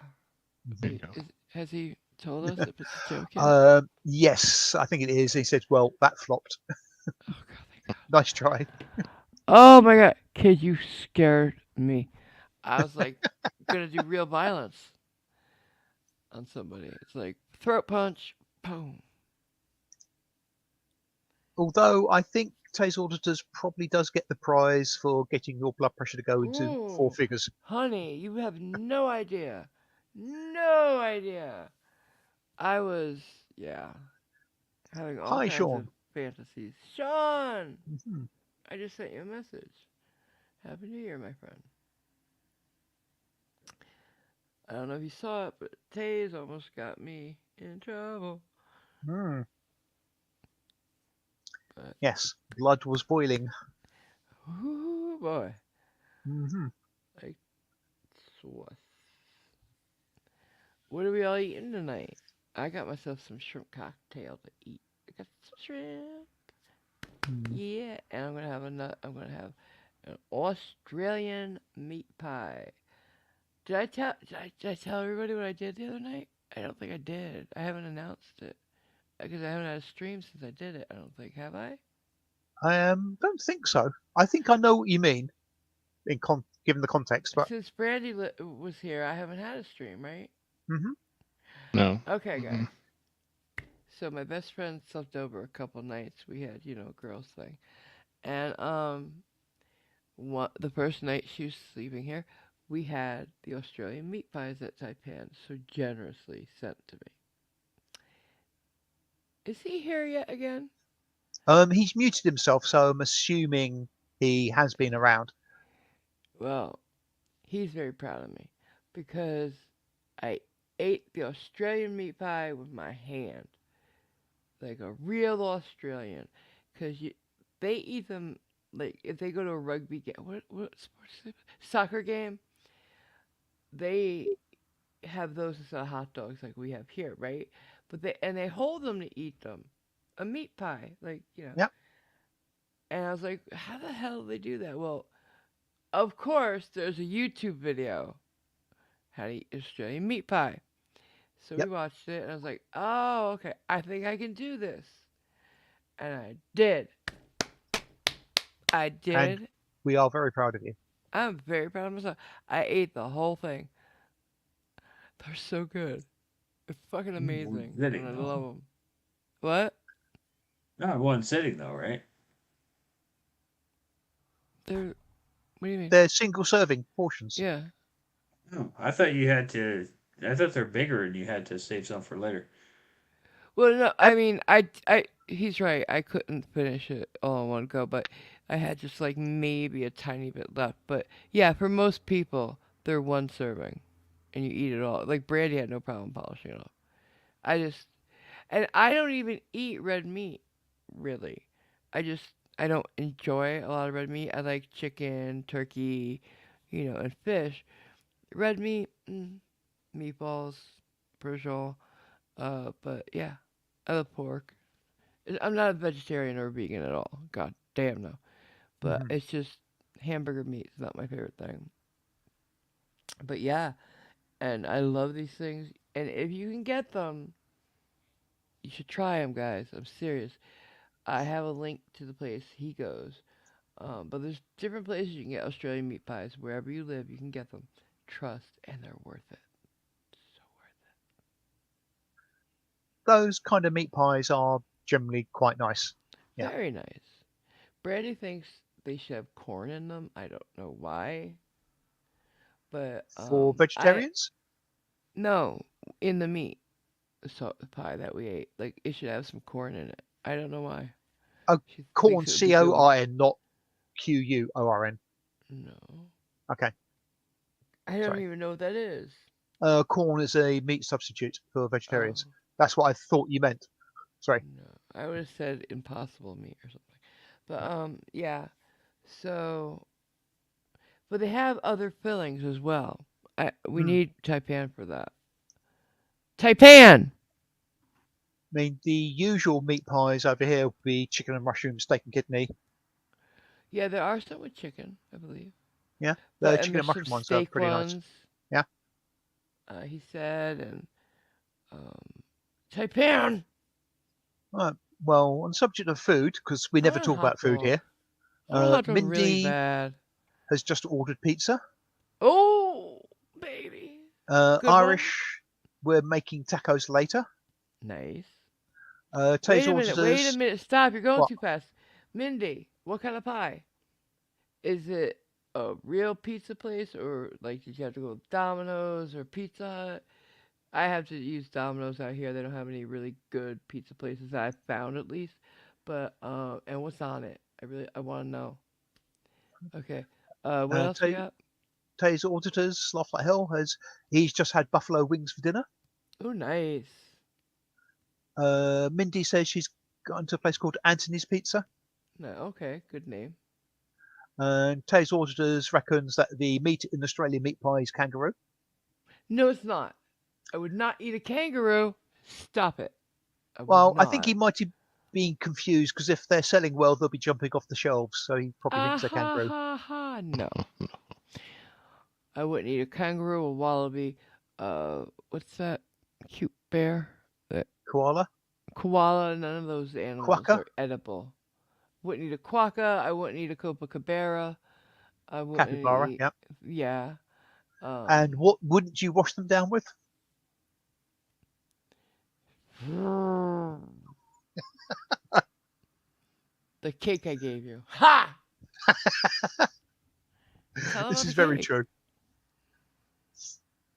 There you go. Has he told us if it's a joke yet? Yes, I think it is. He said, well, that flopped. Oh god, thank God. Nice try. Oh my god, kid, you scared me. I was like gonna do real violence on somebody. It's like throat punch, boom. Although I think Tays Auditors probably does get the prize for getting your blood pressure to go into four Ooh, figures. honey, you have no idea. No idea. I was, yeah, having all Hi, kinds of Sean. fantasies. Sean, Mhm. I just sent you a message. Happy New Year, my friend. I don't know if you saw it, but Taze almost got me in trouble. Mm. But, Yes, blood was boiling. ooh boy, Hmm. like swas. What are we all eating tonight? I got myself some shrimp cocktail to eat. I got some shrimp. Mm. Yeah, and I'm gonna have an Australian meat pie. Did I tell everybody what I did the other night? I don't think I did. I haven't announced it because I haven't had a stream since I did it. I don't think have I. I don't think so. I think I know what you mean, given the context, but Since Brandy was here, I haven't had a stream, right? hmm No. Okay, guys. Mm-mm. So my best friend slept over a couple nights. We had, girls thing, and the first night she was sleeping here, we had the Australian meat pies that Taipan so generously sent to me. Is he here yet again? he's muted himself, so I'm assuming he has been around. Well, he's very proud of me because I ate the Australian meat pie with my hand, like a real Australian. Because they eat them like if they go to a rugby game. What sports? Soccer game. They have those instead of hot dogs like we have here, right? But they hold them to eat them, a meat pie, like Yep. And I was like, how the hell do they do that? Well, of course, there's a YouTube video how to eat Australian meat pie. So we Yep. watched it, and I was like, oh, okay, I think I can do this, and I did. I And did. we are very proud of you. I'm very proud of myself. I ate the whole thing. They're so good. They're fucking amazing, and Sitting I though. love them. What? Not one sitting though, right? They're. What do you mean? They're single serving portions. Yeah. Oh, I thought you had to. I thought they're bigger and you had to save some for later. Well, no, I- I mean, he's right. I couldn't finish it all in one go, but I had just like maybe a tiny bit left. But yeah, for most people, they're one serving, and you eat it all. Like Brandy had no problem polishing it off. And I don't even eat red meat, really. I don't enjoy a lot of red meat. I like chicken, turkey, and fish. Red meat, meatballs, prosciutto. But yeah, I love pork. I'm not a vegetarian or vegan at all. God damn no. But Mhm. it's just hamburger meat is not my favorite thing. But yeah, and I love these things. And if you can get them, you should try them, guys. I'm serious. I have a link to the place he goes. But there's different places you can get Australian meat pies. Wherever you live, you can get them. Trust, and they're worth it. So worth Those kind of meat pies are generally quite nice. it. Yeah. Very nice. Brandy thinks they should have corn in them. I don't know why. But For vegetarians, no, in the meat pie that we ate, like it should have some corn in it. I don't know why. Oh, She corn, thinks it would be good with COIN, not QUORN. no. Okay. I don't Sorry. even know what that is. Corn is a meat substitute for vegetarians. Oh, That's what I thought you meant. Sorry. no, I would have said impossible meat or something. But yeah. So, but they have other fillings as well. We Hmm. need Taipan for that. Taipan. I mean, the usual meat pies over here would be chicken and mushroom, steak and kidney. Yeah, there are some with chicken, I believe. Yeah, the But and chicken and there's some mushroom ones are steak pretty nice. ones. Yeah. He said, and Taipan. Well, on the subject of food, because we never I want a talk hot about food dog. here, I want a hot dog really Mindy bad. has just ordered pizza. Oh, baby. Good one? Irish, we're making tacos later. Nice. Tay's Wait a ordered minute. Wait a us. minute. Stop. You're going What? too fast. Mindy, what kind of pie? Is it a real pizza place, or like did you have to go with Domino's or Pizza Hut? I have to use Domino's out here. They don't have any really good pizza places that I've found at least. But and what's on it? I want to know. Okay. What else we got? Tay's ordered us, laugh like hell, as he's just had buffalo wings for dinner. Oh, nice. Mindy says she's gone to a place called Anthony's Pizza. No, okay, good name. And Tay's ordered us reckons that the meat in Australian meat pie is kangaroo. No, it's not. I would not eat a kangaroo. Stop it. I would Well, I not. think he might have been confused because if they're selling well, they'll be jumping off the shelves. So he probably thinks they're ha kangaroo. ha ha. No. I wouldn't eat a kangaroo, a wallaby. What's that? Cute bear? That Koala. koala. None of those animals Quokka? are edible. Wouldn't eat a quokka. I wouldn't eat a copacabra. I wouldn't Capybara. eat. Yeah. Yeah. And what wouldn't you wash them down with? The cake I gave you. Ha! Tell him This about is the very cake. true.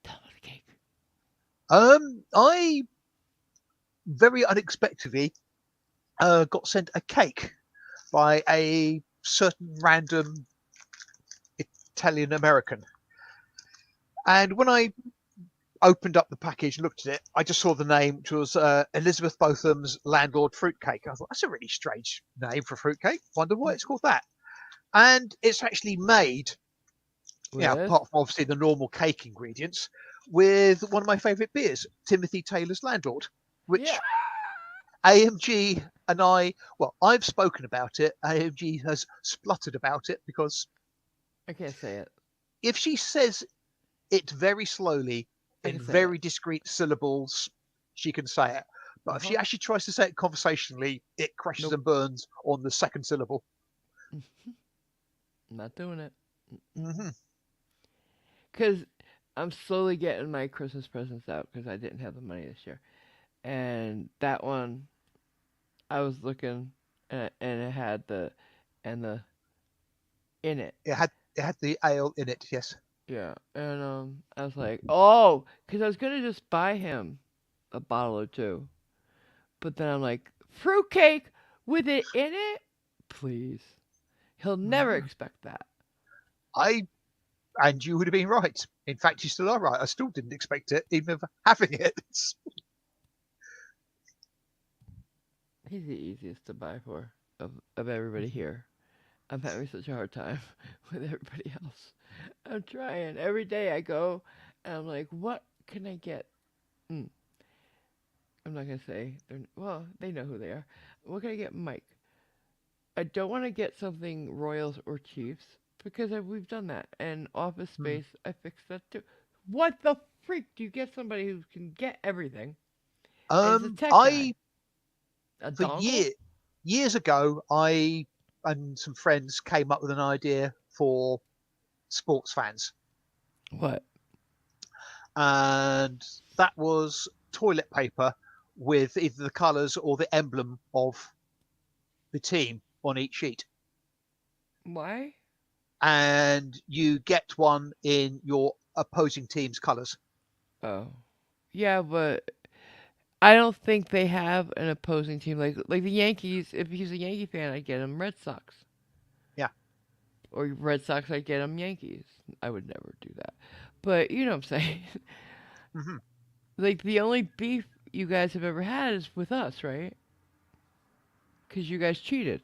Tell him about the cake. I very unexpectedly got sent a cake by a certain random Italian American. And when I opened up the package and looked at it, I just saw the name, which was Elizabeth Botham's Landlord Fruitcake. I thought, that's a really strange name for a fruitcake. Wonder why it's called that. And it's actually made Yeah, With apart from obviously the normal cake ingredients, with one of my favourite beers, Timothy Taylor's Landlord, which yeah, AMG and I've spoken about it. AMG has spluttered about it because I can't say it. if she says it very slowly I in can say it. very discreet syllables, she can say it. But if she Uh-huh. actually tries to say it conversationally, it crashes Nope. and burns on the second syllable. I'm not doing it. Hmm Because I'm slowly getting my Christmas presents out because I didn't have the money this year. And that one, I was looking, and it had the in it. It had the ale in it. Yes. Yeah, and I was like, oh, because I was gonna just buy him a bottle or two, but then I'm like, fruitcake with it in it, please. He'll never Mhm. expect that. And you would have been right. In fact, you still are right. I still didn't expect it, even of having it. He's the easiest to buy for of everybody here. I'm having such a hard time with everybody else. I'm trying every day. I go and I'm like, what can I get? Mm, I'm not gonna say. Well, they know who they are. What can I get, Mike? I don't want to get something Royals or Chiefs because we've done that. And Office Hmm. Space, I fixed that too. What the freak do you get somebody who can get everything? And it's a tech guy. I A for dongle? years ago, I and some friends came up with an idea for sports fans, What? and that was toilet paper with either the colours or the emblem of the team on each sheet, Why? and you get one in your opposing team's colours. Oh. Yeah, but I don't think they have an opposing team like the Yankees. If he's a Yankee fan, I get him Red Sox. Yeah. Or Red Sox, I get him Yankees. I would never do that. But you know what I'm saying? hmm Like the only beef you guys have ever had is with us, right? Because you guys cheated,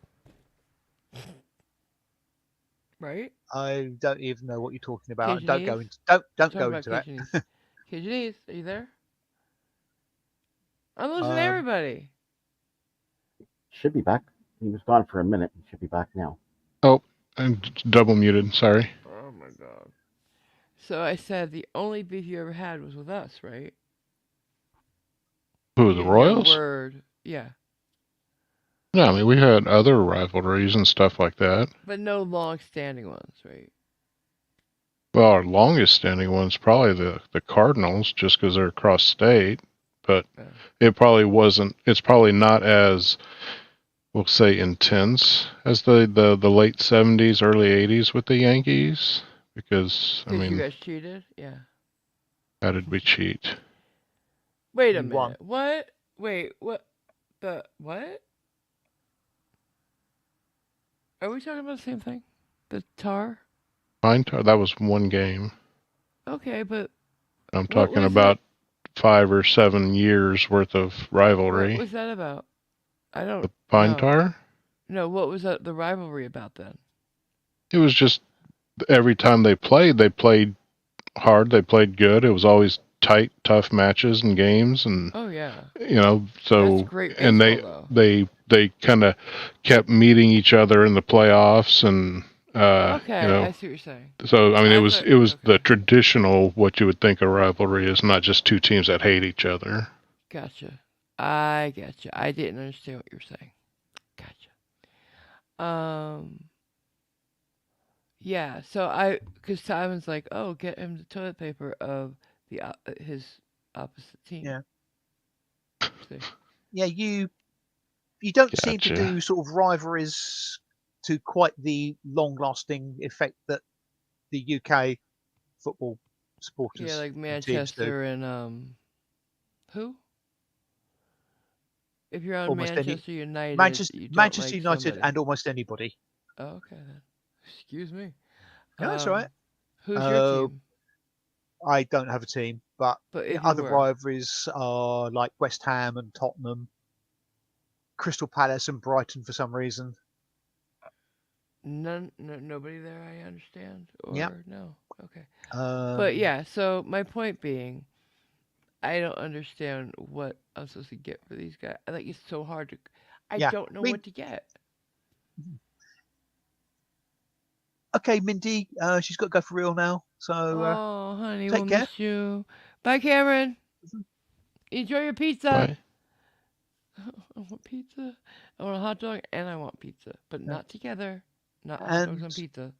right? I don't even know what you're talking about, and Cajuanese? I'm don't talking go about into it. Cajuanese. Cajuanese, are you there? I'm losing Um, everybody. Should be back. He was gone for a minute. He should be back now. Oh, I'm double muted. Sorry. Oh my god. So I said the only beef you ever had was with us, right? Who, You the didn't hear a Royals? word. Yeah. No, I mean, we had other rivalries and stuff like that. But no long standing ones, right? Well, our longest standing one's probably the Cardinals, just because they're across state. But Oh. it probably wasn't. It's probably not as, we'll say, intense as the late '70s, early '80s with the Yankees. Because I Because you mean, guys cheated? Yeah. how did we cheat? Wait a we won. minute. What? Wait, what? The. What? Are we talking about the same thing? The tar? That was one game. Okay, but I'm what talking was it? about 5 or 7 years worth of What rivalry. was that about? I don't The Pine know. Tar? No, what was the rivalry about then? It was just every time they played hard, they played good. It was always tight, tough matches and games, and Oh yeah, that's so great and baseball though. they kind of kept meeting each other in the playoffs, and Okay, I see what you're saying. so I mean I thought it was the okay, traditional what you would think a rivalry is, not just two teams that hate each other. gotcha. I gotcha. I didn't understand what you were saying. Gotcha. Yeah. So because Simon's like, oh, get him the toilet paper of his opposite team. Yeah, See. yeah. You don't seem to Gotcha. do sort of rivalries to quite the long-lasting effect that the UK football Yeah, supporters like and teams do. Manchester and who? If you're on Almost any Manchester United, you don't Manchester like United somebody. and almost anybody. Oh, okay then. Excuse me. No, that's all right. Who's your Uh, team? I don't have a team, but But if you other were, rivalries are like West Ham and Tottenham, Crystal Palace and Brighton for some reason. Nobody there. I understand. Or Yep. no. Okay. But Um, yeah. So my point being, I don't understand what I'm supposed to get for these guys. Like it's so hard to. I yeah. don't know I mean, what to get. okay, Mindy. She's got to go for real now. So Oh, honey, we'll take care. miss you. Bye, Cameron. Enjoy your pizza. Bye. I want pizza. I want a hot dog and I want pizza, but Yeah. not together. Not hot dogs And on pizza.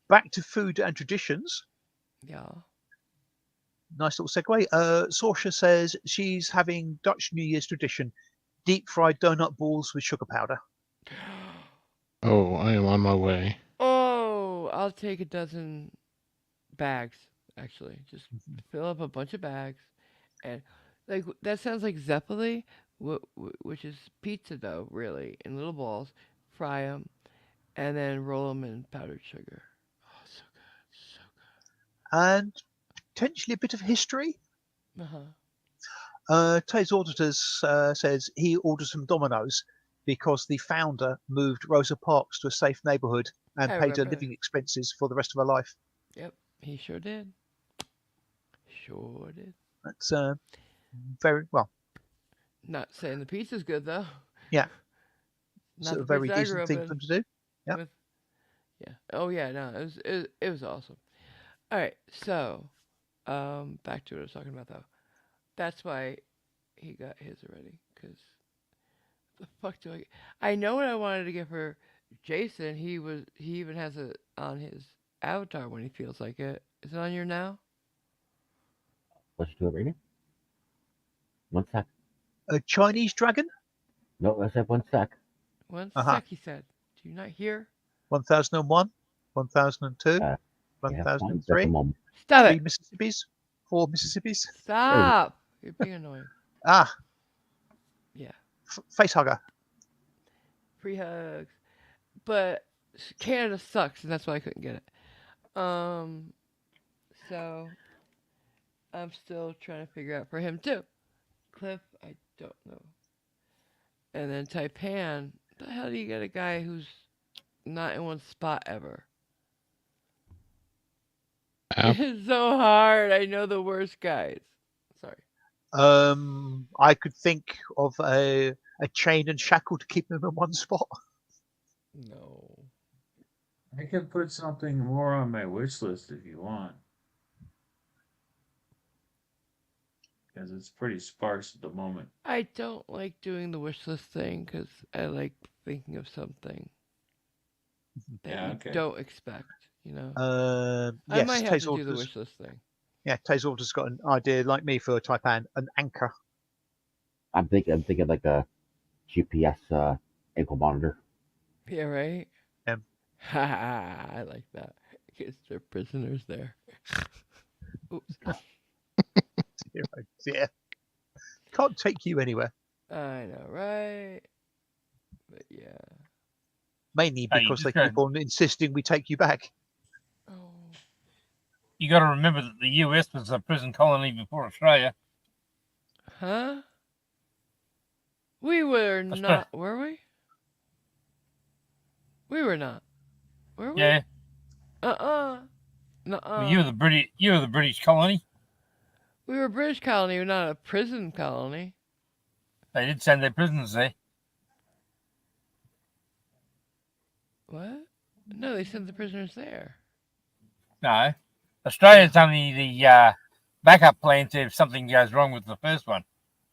back to food and traditions. Yeah. Nice little segue. Saoirse says she's having Dutch New Year's tradition: deep fried donut balls with sugar powder. Oh, I am on my way. Oh, I'll take a dozen bags. Actually, just fill up a bunch of bags, and like that sounds like zeppoli, which is pizza dough, really, in little balls. Fry them, and then roll them in powdered sugar. Oh, so good, so And potentially a bit of history. good. Uh huh. Tay's Auditors says he ordered some Dominoes because the founder moved Rosa Parks to a safe neighbourhood and I paid her remember. living expenses for the rest of her life. Yep, he sure did. Sure did. That's very well. Not saying the pizza's good though. Yeah. Not Sort the of very pizza I grew decent up thing in. for them to do. Yep. With, yeah. Oh yeah. No, it was awesome. All right. So, back to what I was talking about though. That's why he got his already. Cause the fuck do I know what I wanted to get for Jason. He even has it on his avatar when he feels like it. Is it on your now? Let's do it right now. One sec. A Chinese dragon, No, I said one sec. One Uh-huh. sec, he said. Do you not hear? 1001, 1002, Yeah, fine. Just a 1003, moment. Stop 3 it! Mississippis, 4 Mississippis. Stop! You're being annoying. Ah, Yeah. face hugger. Free hugs. But Canada sucks, and that's why I couldn't get it. So I'm still trying to figure out for him too. Cliff, I don't know. And then Taipan, the hell do you get a guy who's not in one spot ever? App. It's so hard. I know the worst guys. Sorry. I could think of a chain and shackle to keep him in one spot. No. I can put something more on my wish list if you want. Because it's pretty sparse at the moment. I don't like doing the wish list thing because I like thinking of something that Yeah, you okay. don't expect, you know? I Yes, might have Tay's to do the Auditors. wish list thing. Yeah, Tay's Auditors got an idea like me for Taipan, an anchor. I'm thinking like a GPS ankle monitor. Yeah, right? Yeah. I like that. Because they're prisoners there. Oops. Yeah. Can't take you anywhere. I know, right? But yeah. Mainly Hey, you because just they go- keep on insisting we take you back. Oh. You got to remember that the US was a prison colony before Australia. Huh? We were That's not, were we? We were not. Were we? Yeah, Uh-uh. Nuh-uh. well, you were the British colony. We were a British colony, we're not a prison colony. They did send their prisoners there. What? No, they sent the prisoners there. No, Australia's only the backup plan to if something goes wrong with the first one.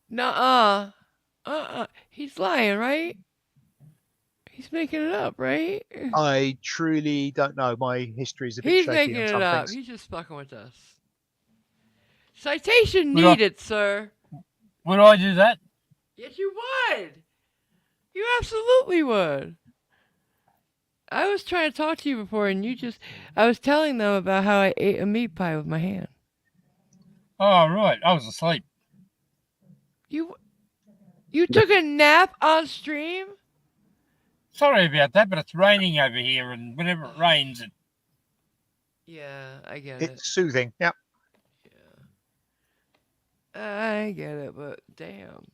Nuh-uh. He's lying, right? He's making it up, right? I truly don't know. My history is a bit He's shaky making on it some up. things. He's just fucking with us. Citation We don't- needed, sir. Would I do that? Yes, you would. You absolutely would. I was trying to talk to you before, and I was telling them about how I ate a meat pie with my hand. Oh, right. I was asleep. You took a nap on stream? Sorry about that, but it's raining over here, and whenever it rains, Yeah, I get it. It's soothing. Yep. I get it, but damn,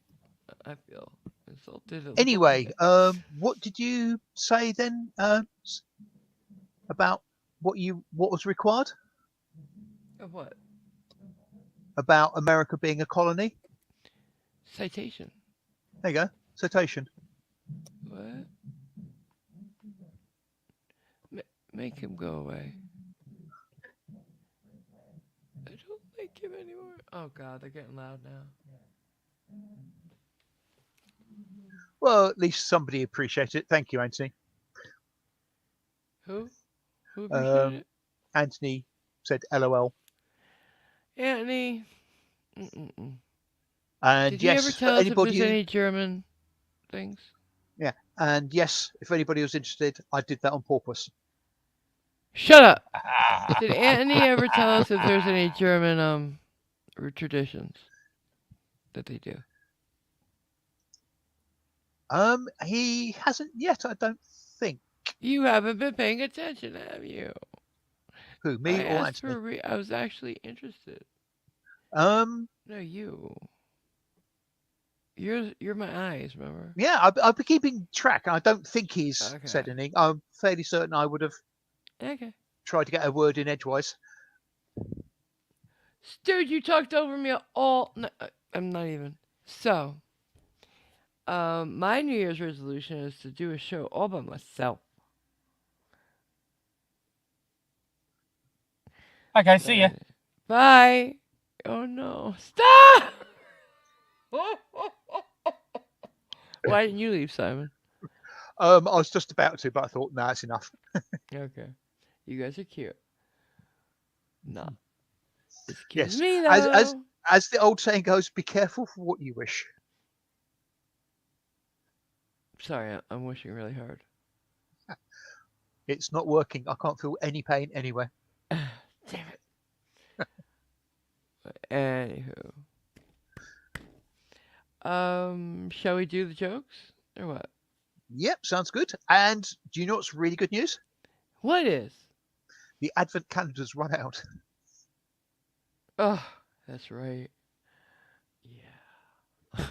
I feel insulted. a little Anyway, bit. what did you say then? about what was required Of what? about America being a colony? Citation. There you go. Citation. What? Make him go away. I don't like him anymore. Oh God, they're getting loud now. Well, at least somebody appreciated it. Thank you, Anthony. Who? Who appreciated Um, it? Anthony said LOL. Anthony. Mm-mm-mm. And Did yes, you ever for tell us if anybody there's who, any German things? yeah, and yes, if anybody was interested, I did that on purpose. Shut up. Did Anthony ever tell us if there's any German traditions that they do? He hasn't yet, I don't think. You haven't been paying attention, have you? Who, me I or asked Anthony? for I was actually interested. Um, No, you. You're my eyes, remember? yeah, I've been keeping track. I don't think he's said Okay. anything. I'm fairly certain I would have Okay. tried to get a word in edgewise. Dude, you talked over me all. No, I'm not even. So, my New Year's resolution is to do a show all by myself. Okay, see ya. Bye. Oh no! Stop! Why didn't you leave, Simon? I was just about to, but I thought, nah, it's enough. Okay. You guys are cute. No. Excuse Yes, me, though. as the old saying goes, be careful for what you wish. Sorry, I'm wishing really hard. It's not working. I can't feel any pain anywhere. Damn it. Anywho. Shall we do the jokes? Or what? Yep, sounds good. And do you know what's really good news? What is? The advent calendar's run out. Oh, that's right. Yeah.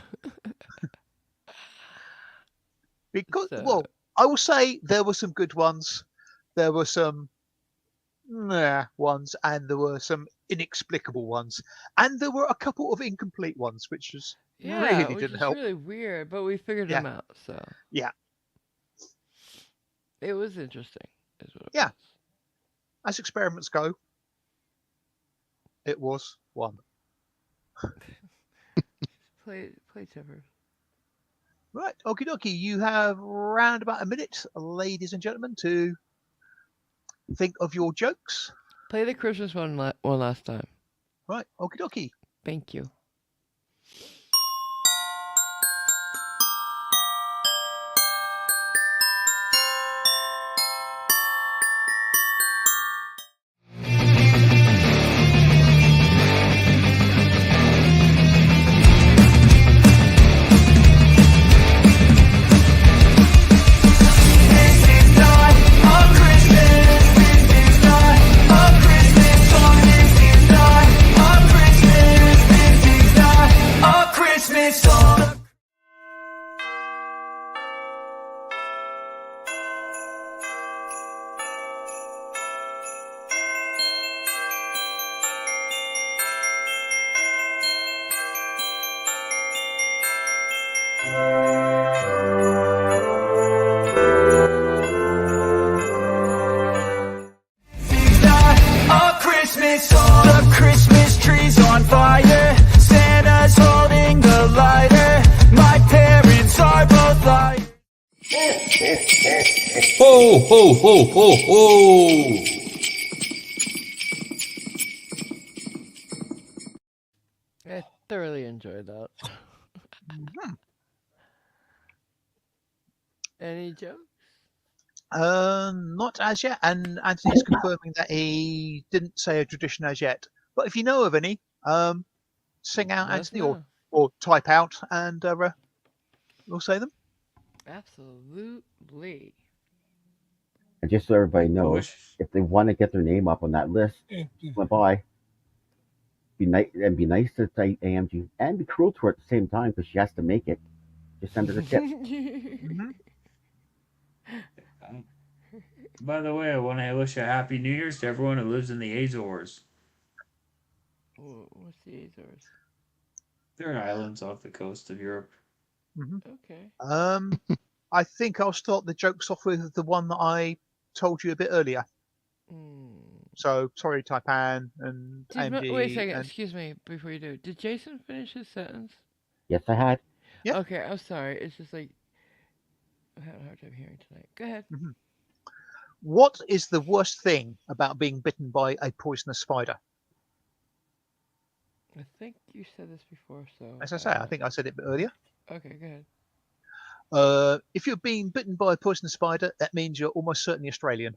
Because, So- well, I will say there were some good ones. There were some ones, and there were some inexplicable ones, and there were a couple of incomplete ones, which was Yeah, really which didn't is help. really weird, but we figured Yeah. them out, so. Yeah. It was interesting, is what it Yeah. was. As experiments go, it was one. Play Tipper. Right, okie dokie. You have round about a minute, ladies and gentlemen, to think of your jokes. Play the Christmas one one last time. Right, okie dokie. Thank you. The Christmas tree's on fire. Santa's holding the lighter. My parents are both liars. Ho, ho, ho, ho, ho! I thoroughly enjoyed that. Any jokes? Not as yet, and Anthony's confirming that he didn't say a tradition as yet. But if you know of any, sing out, Let us Anthony, know. or type out, and we'll say them. Absolutely. And just so everybody I knows, wish- if they want to get their name up on that list, went by. Be nice to say AMG and be cruel to her at the same time because she has to make it. Just send her a tip. By the way, I want to wish a happy New Year's to everyone who lives in the Azores. What's the Azores? They're islands off the coast of Europe. Okay. I think I'll start the jokes off with the one that I told you a bit earlier. So sorry, Taipan and AMD. Wait a second. And Excuse me before you do. Did Jason finish his sentence? Yes, I had. Yeah. Okay, I'm sorry. It's just like I'm having a hard time hearing tonight. Go ahead. what is the worst thing about being bitten by a poisonous spider? I think you said this before, so. As I say, I think I said it a bit earlier. Okay, go ahead. If you're being bitten by a poisonous spider, that means you're almost certainly Australian.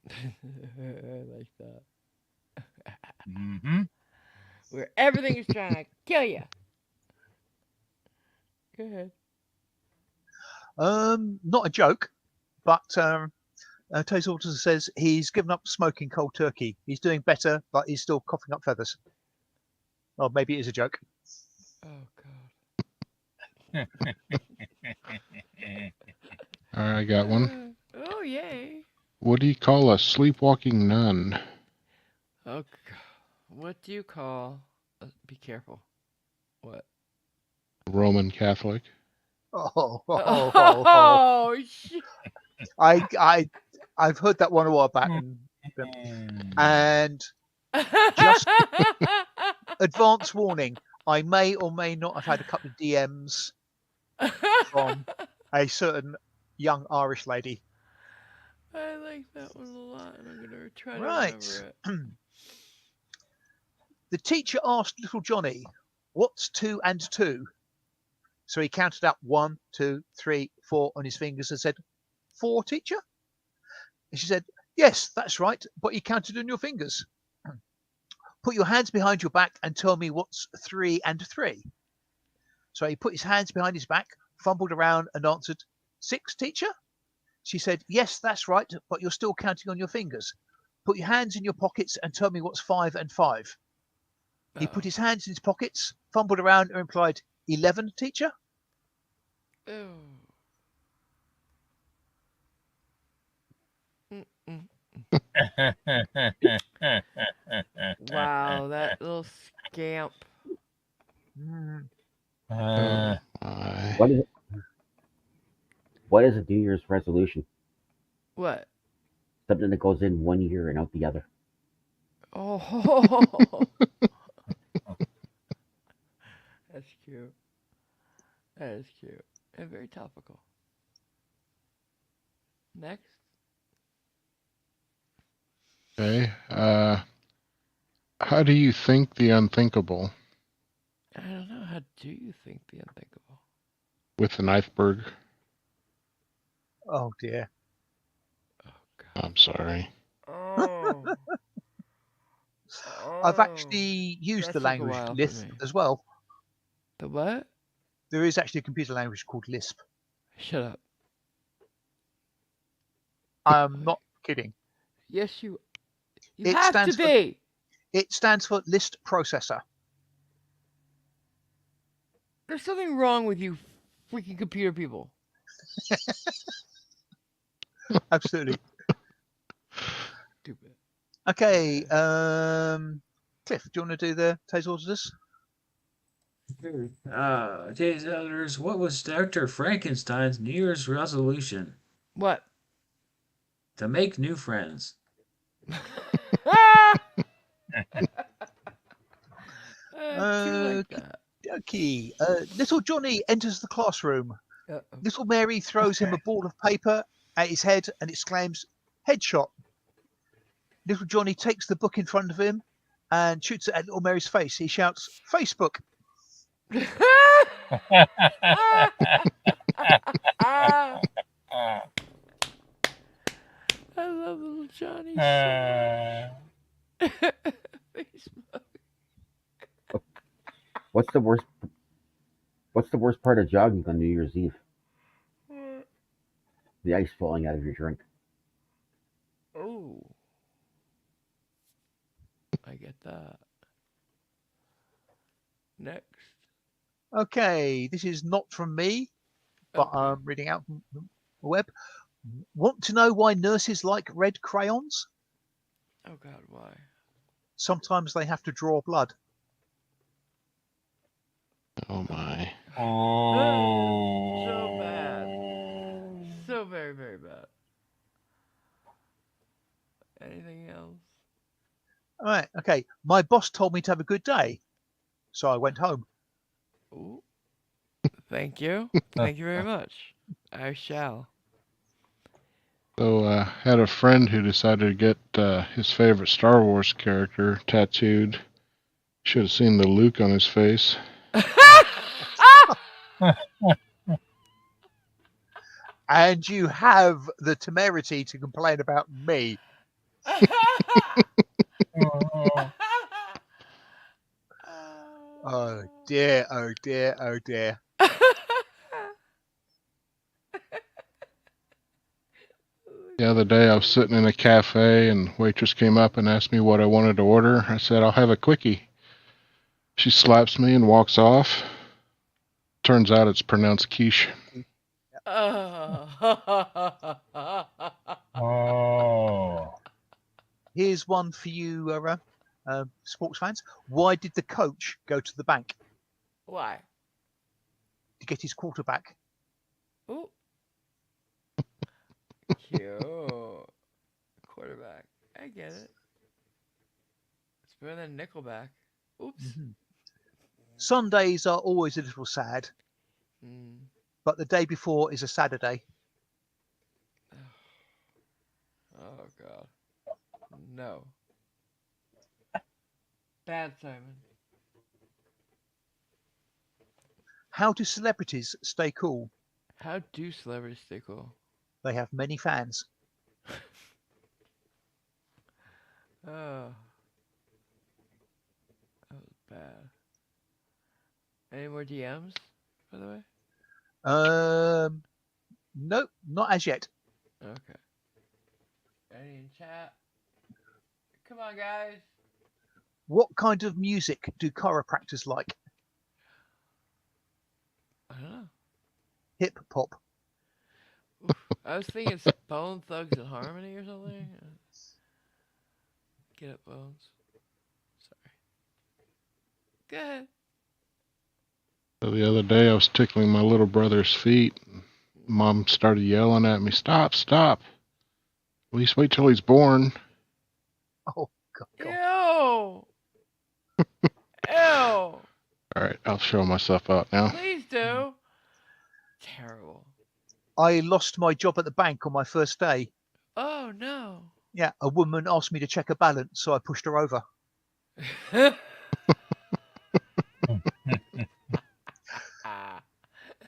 I like that. Mm-hmm. Where everything is trying to kill you. Go ahead. Not a joke, but Taze Waters says he's given up smoking cold turkey. He's doing better, but he's still coughing up feathers. Or maybe it is a joke. Oh God. All right, I got one. Oh yay. What do you call a sleepwalking nun? Oh God. What do you call? Be careful. What? Roman Catholic. Oh shit. I've heard that one a while back, and just advance warning: I may or may not have had a couple of DMs from a certain young Irish lady. I like that one a lot, and I'm gonna try to Right. remember it. The teacher asked little Johnny, "What's 2 and 2?" So he counted up 1, 2, 3, 4 on his fingers and said, "4, teacher?" And she said, "Yes, that's right, but you counted on your fingers. Put your hands behind your back and tell me what's 3 and 3. So he put his hands behind his back, fumbled around and answered, 6, teacher? She said, "Yes, that's right, but you're still counting on your fingers. Put your hands in your pockets and tell me what's 5 and 5. He put his hands in his pockets, fumbled around and replied, 11, teacher? Ew. Wow, that little scamp. My. What is a New Year's resolution? What? Something that goes in 1 year and out the other. Oh. That's cute. That is cute. And very topical. Next. Okay. How do you think the unthinkable? I don't know. How do you think the unthinkable? With an iceberg. Oh, dear. Oh, God. I'm sorry. Oh. I've actually used That the took a language while for Lisp me. as well. The what? There is actually a computer language called Lisp. Shut up. I'm not kidding. Yes, you It have to stands for- be. It stands for List Processor. There's something wrong with you freaking computer people. Absolutely. Stupid. Okay, Cliff, do you want to do the Taze Orders? Today's editors, what was Dr. Frankenstein's New Year's resolution? What? To make new friends. Like that. Okay. Little Johnny enters the classroom. Uh-oh. Little Mary throws him a ball of paper at his head and exclaims, "Headshot." Little Johnny takes the book in front of him and shoots it at little Mary's face. He shouts, "Facebook." I love little Johnny. Facebook. What's the worst part of jogging on New Year's Eve? The ice falling out of your drink. Oh. I get that. Next. Okay, this is not from me, but Okay. I'm reading out from the web. Want to know why nurses like red crayons? Oh God, why? Sometimes they have to draw blood. Oh my. So bad. So very, very bad. Anything else? All right, okay. My boss told me to have a good day, so I went home. Ooh. Thank you. Thank you very much. I shall. So had a friend who decided to get his favorite Star Wars character tattooed. Should have seen the Luke on his face. And you have the temerity to complain about me. Oh dear, oh dear, oh dear. The other day I was sitting in a cafe and waitress came up and asked me what I wanted to order. I said, I'll have a quickie. She slaps me and walks off. Turns out it's pronounced quiche. Oh. Here's one for you, sports fans. Why did the coach go to the bank? Why? To get his quarterback. Ooh. Cute. Quarterback. I get it. It's better than Nickelback. Oops. Mm-hmm. Sundays are always a little sad, but the day before is a Saturday. Oh God. No. Bad, Simon. How do celebrities stay cool? How do celebrities stay cool? They have many fans. Oh. That was bad. Any more DMs, by the way? No, not as yet. Okay. Any in chat? Come on, guys. What kind of music do chiropractors like? I don't know. Hip hop. Oof. I was thinking Bone Thugs and Harmony or something. Get up, Bones. Sorry. Go ahead. So the other day I was tickling my little brother's feet. Mom started yelling at me, stop, stop. At least wait till he's born. Oh, God. Ew. Ew. All right, I'll show myself out now. Please do. Terrible. I lost my job at the bank on my first day. Oh, no. Yeah, a woman asked me to check her balance, so I pushed her over.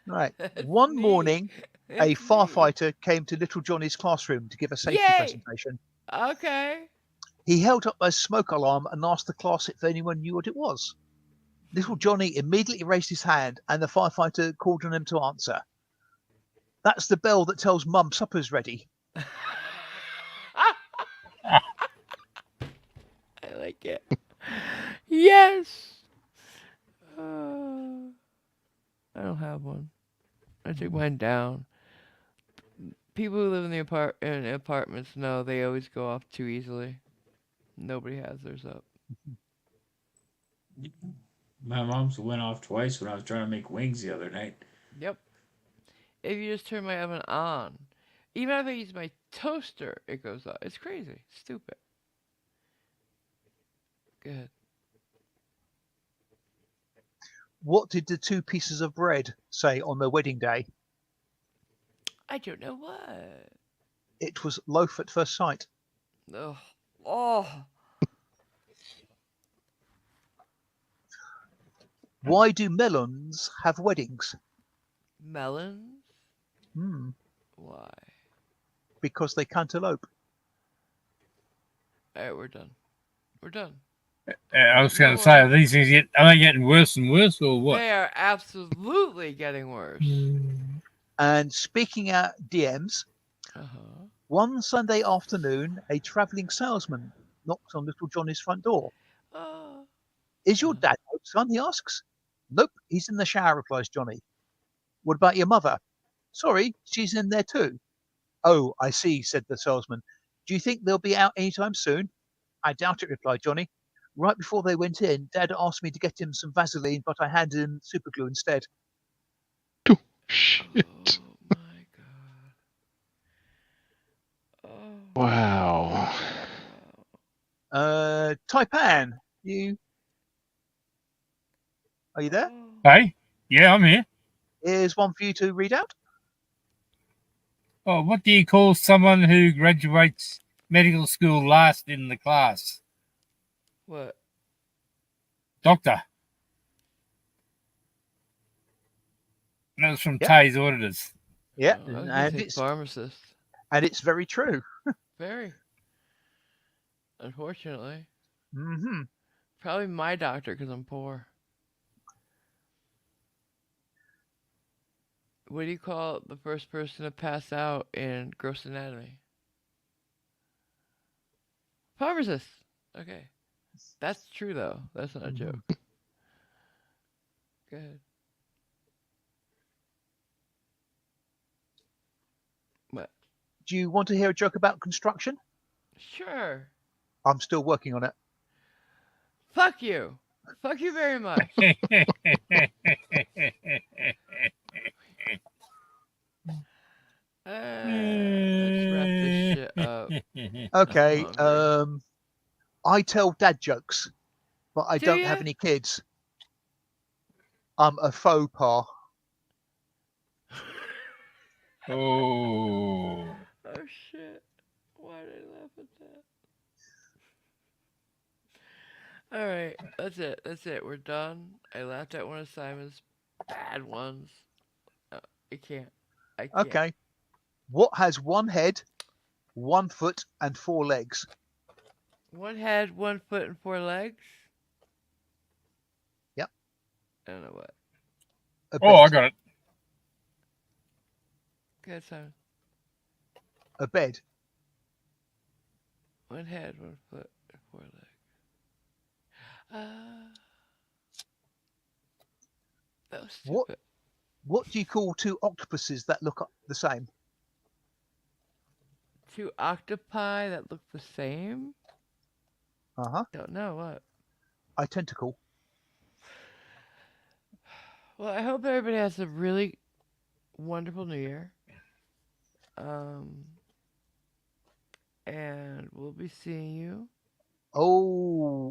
Right. One morning, a firefighter came to little Johnny's classroom to give a safety Yay! presentation. Okay. He held up a smoke alarm and asked the class if anyone knew what it was. Little Johnny immediately raised his hand, and the firefighter called on him to answer. That's the bell that tells Mum supper's ready. I like it. Yes. I don't have one. I took mine down. People who live in in apartments know they always go off too easily. Nobody has theirs up. My mom's went off twice when I was trying to make wings the other night. Yep. If you just turn my oven on, even if I use my toaster, it goes off. It's crazy. Stupid. Good. What did the two pieces of bread say on their wedding day? I don't know what. It was loaf at first sight. Ugh. Oh. Why do melons have weddings? Melons? Why? Because they cantaloupe. Alright, we're done. We're done. I was going to say, are these things are they getting worse and worse, or what? They are absolutely getting worse. And speaking out DMs, one Sunday afternoon, a travelling salesman knocks on little Johnny's front door. Is your dad out, son? He asks. Nope, he's in the shower, replies Johnny. What about your mother? Sorry, she's in there too. Oh, I see, said the salesman. Do you think they'll be out anytime soon? I doubt it, replied Johnny. Right before they went in, Dad asked me to get him some Vaseline, but I handed him superglue instead. Shit. Oh my god. Oh. Wow. Wow. Taipan, are you there? Oh. Hey, yeah, I'm here. Here's one for you to read out. Oh, what do you call someone who graduates medical school last in the class? What? Doctor. That was from Yep. Tay's Auditors. Yeah, Oh, I was gonna and say it's pharmacist. very true. Very. Unfortunately. Hmm. Probably my doctor because I'm poor. What do you call the first person to pass out in Gross Anatomy? Pharmacist. Okay. That's true though. That's not a joke. Go ahead. What? Do you want to hear a joke about construction? Sure. I'm still working on it. Fuck you. Fuck you very much. Let's wrap this shit up. Okay. Hungry. I tell dad jokes, but I Do don't ya? have any kids. I'm a faux pas. Oh. Oh shit. Why did I laugh at that? Alright, that's it. That's it. We're done. I laughed at one of Simon's bad ones. I can't. I can't. Okay. What has one head, 1 foot, and 4 legs? One head, 1 foot, and 4 legs? Yep. I don't know what. A Oh, I bed. got it. Go ahead, Simon. A bed. One head, 1 foot, and 4 legs. That was What? stupid. What do you call 2 octopuses that look the same? 2 octopi that look the same? Uh-huh. Don't know what. Identical. Well, I hope everybody has a really wonderful New Year. And we'll be seeing you. Oh.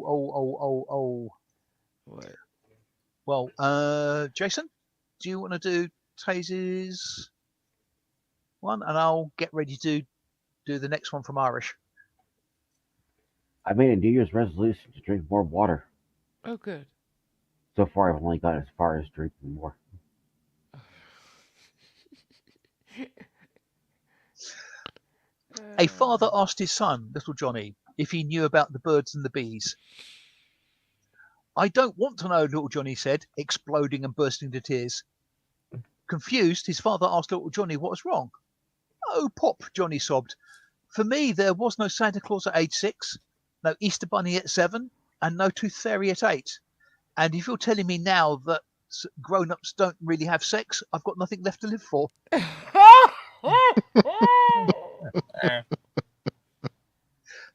What? Well, Jason, do you want to do Taze's one? And I'll get ready to do the next one from Irish. I made a New Year's resolution to drink more water. Oh, good. So far, I've only got as far as drinking more. A father asked his son, little Johnny, if he knew about the birds and the bees. I don't want to know, little Johnny said, exploding and bursting into tears. Confused, his father asked little Johnny what was wrong. Oh, Pop, Johnny sobbed. For me, there was no Santa Claus at age 6, no Easter Bunny at 7, and no Tooth Fairy at 8. And if you're telling me now that grown-ups don't really have sex, I've got nothing left to live for.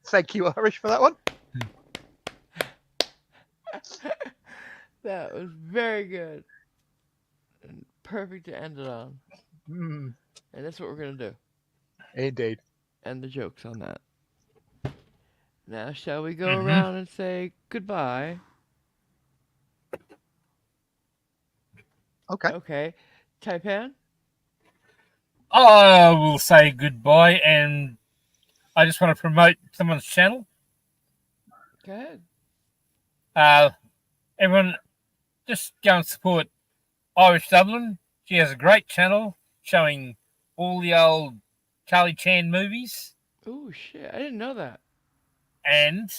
Thank you, Irish, for that one. That was very good. And perfect to end it on. Mm, And that's what we're going to do. indeed. End the jokes on that. Now, shall we go around and say goodbye? Okay. Okay. Taipan? I will say goodbye, and I just want to promote someone's channel. Go ahead. Everyone, just go and support Irish Dublin. She has a great channel showing all the old Charlie Chan movies Oh, shit. I didn't know that. and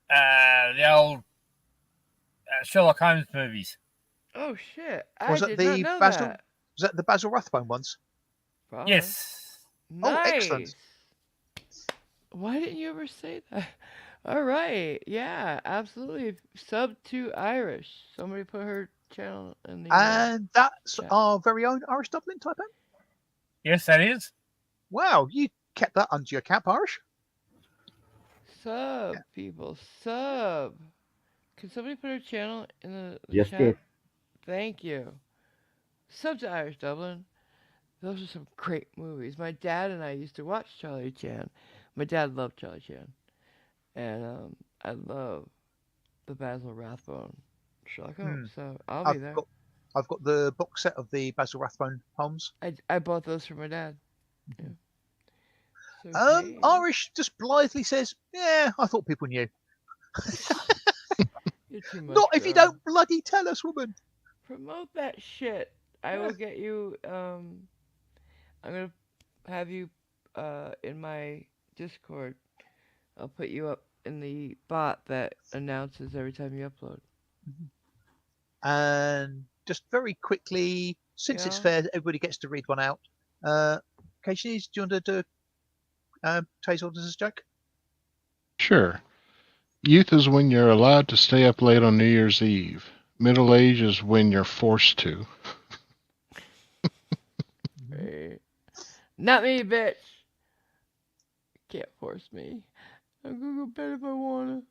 the old Sherlock Holmes movies. Oh, shit. Was I that did not the know Basil? that. Was that the Basil Rathbone ones? Probably. Yes. Oh, Nice. excellent. Why didn't you ever say that? All right. Yeah, absolutely. Sub to Irish. Somebody put her channel in the. And that's chat. our very own Irish Dublin type. Yes, that is. Wow, you kept that under your cap, Irish. Sub, people, sub. Can somebody put her channel in the Just chat? did. Thank you. Sub to Irish Dublin. Those are some great movies. My dad and I used to watch Charlie Chan. My dad loved Charlie Chan. And I love the Basil Rathbone Sherlock Holmes. So I'll be there. I've got the box set of the Basil Rathbone poems. I bought those for my dad. Yeah. So, hey. Irish just blithely says, "Yeah, I thought people knew." You're too much. Not if you girl. don't bloody tell us, woman. Promote that shit. I will get you. I'm gonna have you in my Discord. I'll put you up in the bot that announces every time you upload. And just very quickly, since it's Yeah. fair, everybody gets to read one out. Casey, do you want to do Taze orders as a joke? Sure. Youth is when you're allowed to stay up late on New Year's Eve. Middle age is when you're forced to. Right. Not me, bitch. Can't force me. I'm gonna go to bed if I wanna.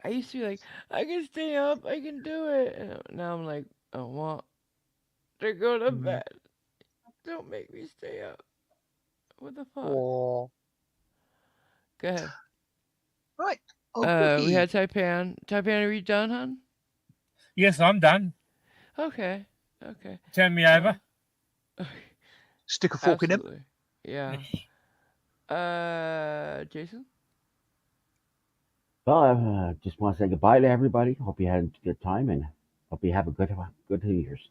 I used to be like, I can stay up, I can do it. And now I'm like, I want to go to bed. Don't make me stay up. What the fuck? Or Go ahead. right. We had Taipan. Taipan, are you done, hon? Yes, I'm done. Okay. Okay. Turn me over. Stick a fork in him. Absolutely. Yeah. Jason? Well, I just want to say goodbye to everybody. Hope you had a good time and hope you have a good New Year's.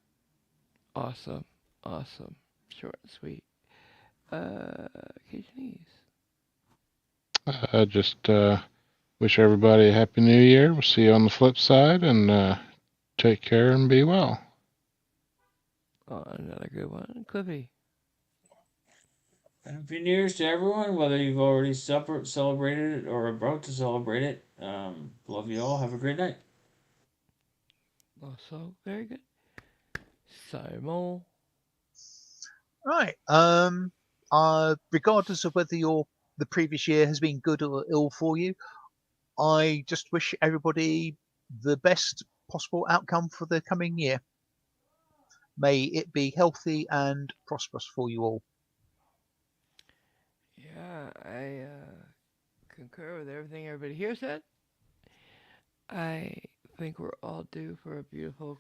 Awesome. Awesome. Short and sweet. Cantonese. Just wish everybody a happy new year. We'll see you on the flip side, and take care and be well. Oh, another good one. Clippy. Happy New Year's to everyone, whether you've already celebrated it or are about to celebrate it. Love you all. Have a great night. Also, very good. Simon. Right. Regardless of whether the previous year has been good or ill for you, I just wish everybody the best possible outcome for the coming year. May it be healthy and prosperous for you all. Yeah, I concur with everything everybody here said. I think we're all due for a beautiful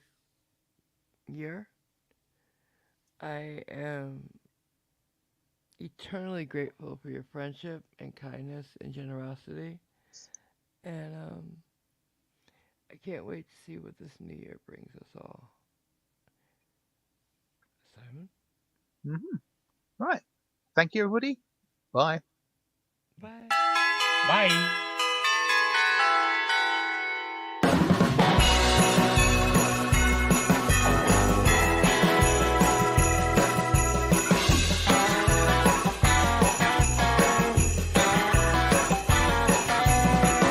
year. I am eternally grateful for your friendship and kindness and generosity. And I can't wait to see what this new year brings us all. Simon? Right. Thank you, everybody. Bye. Bye. Bye.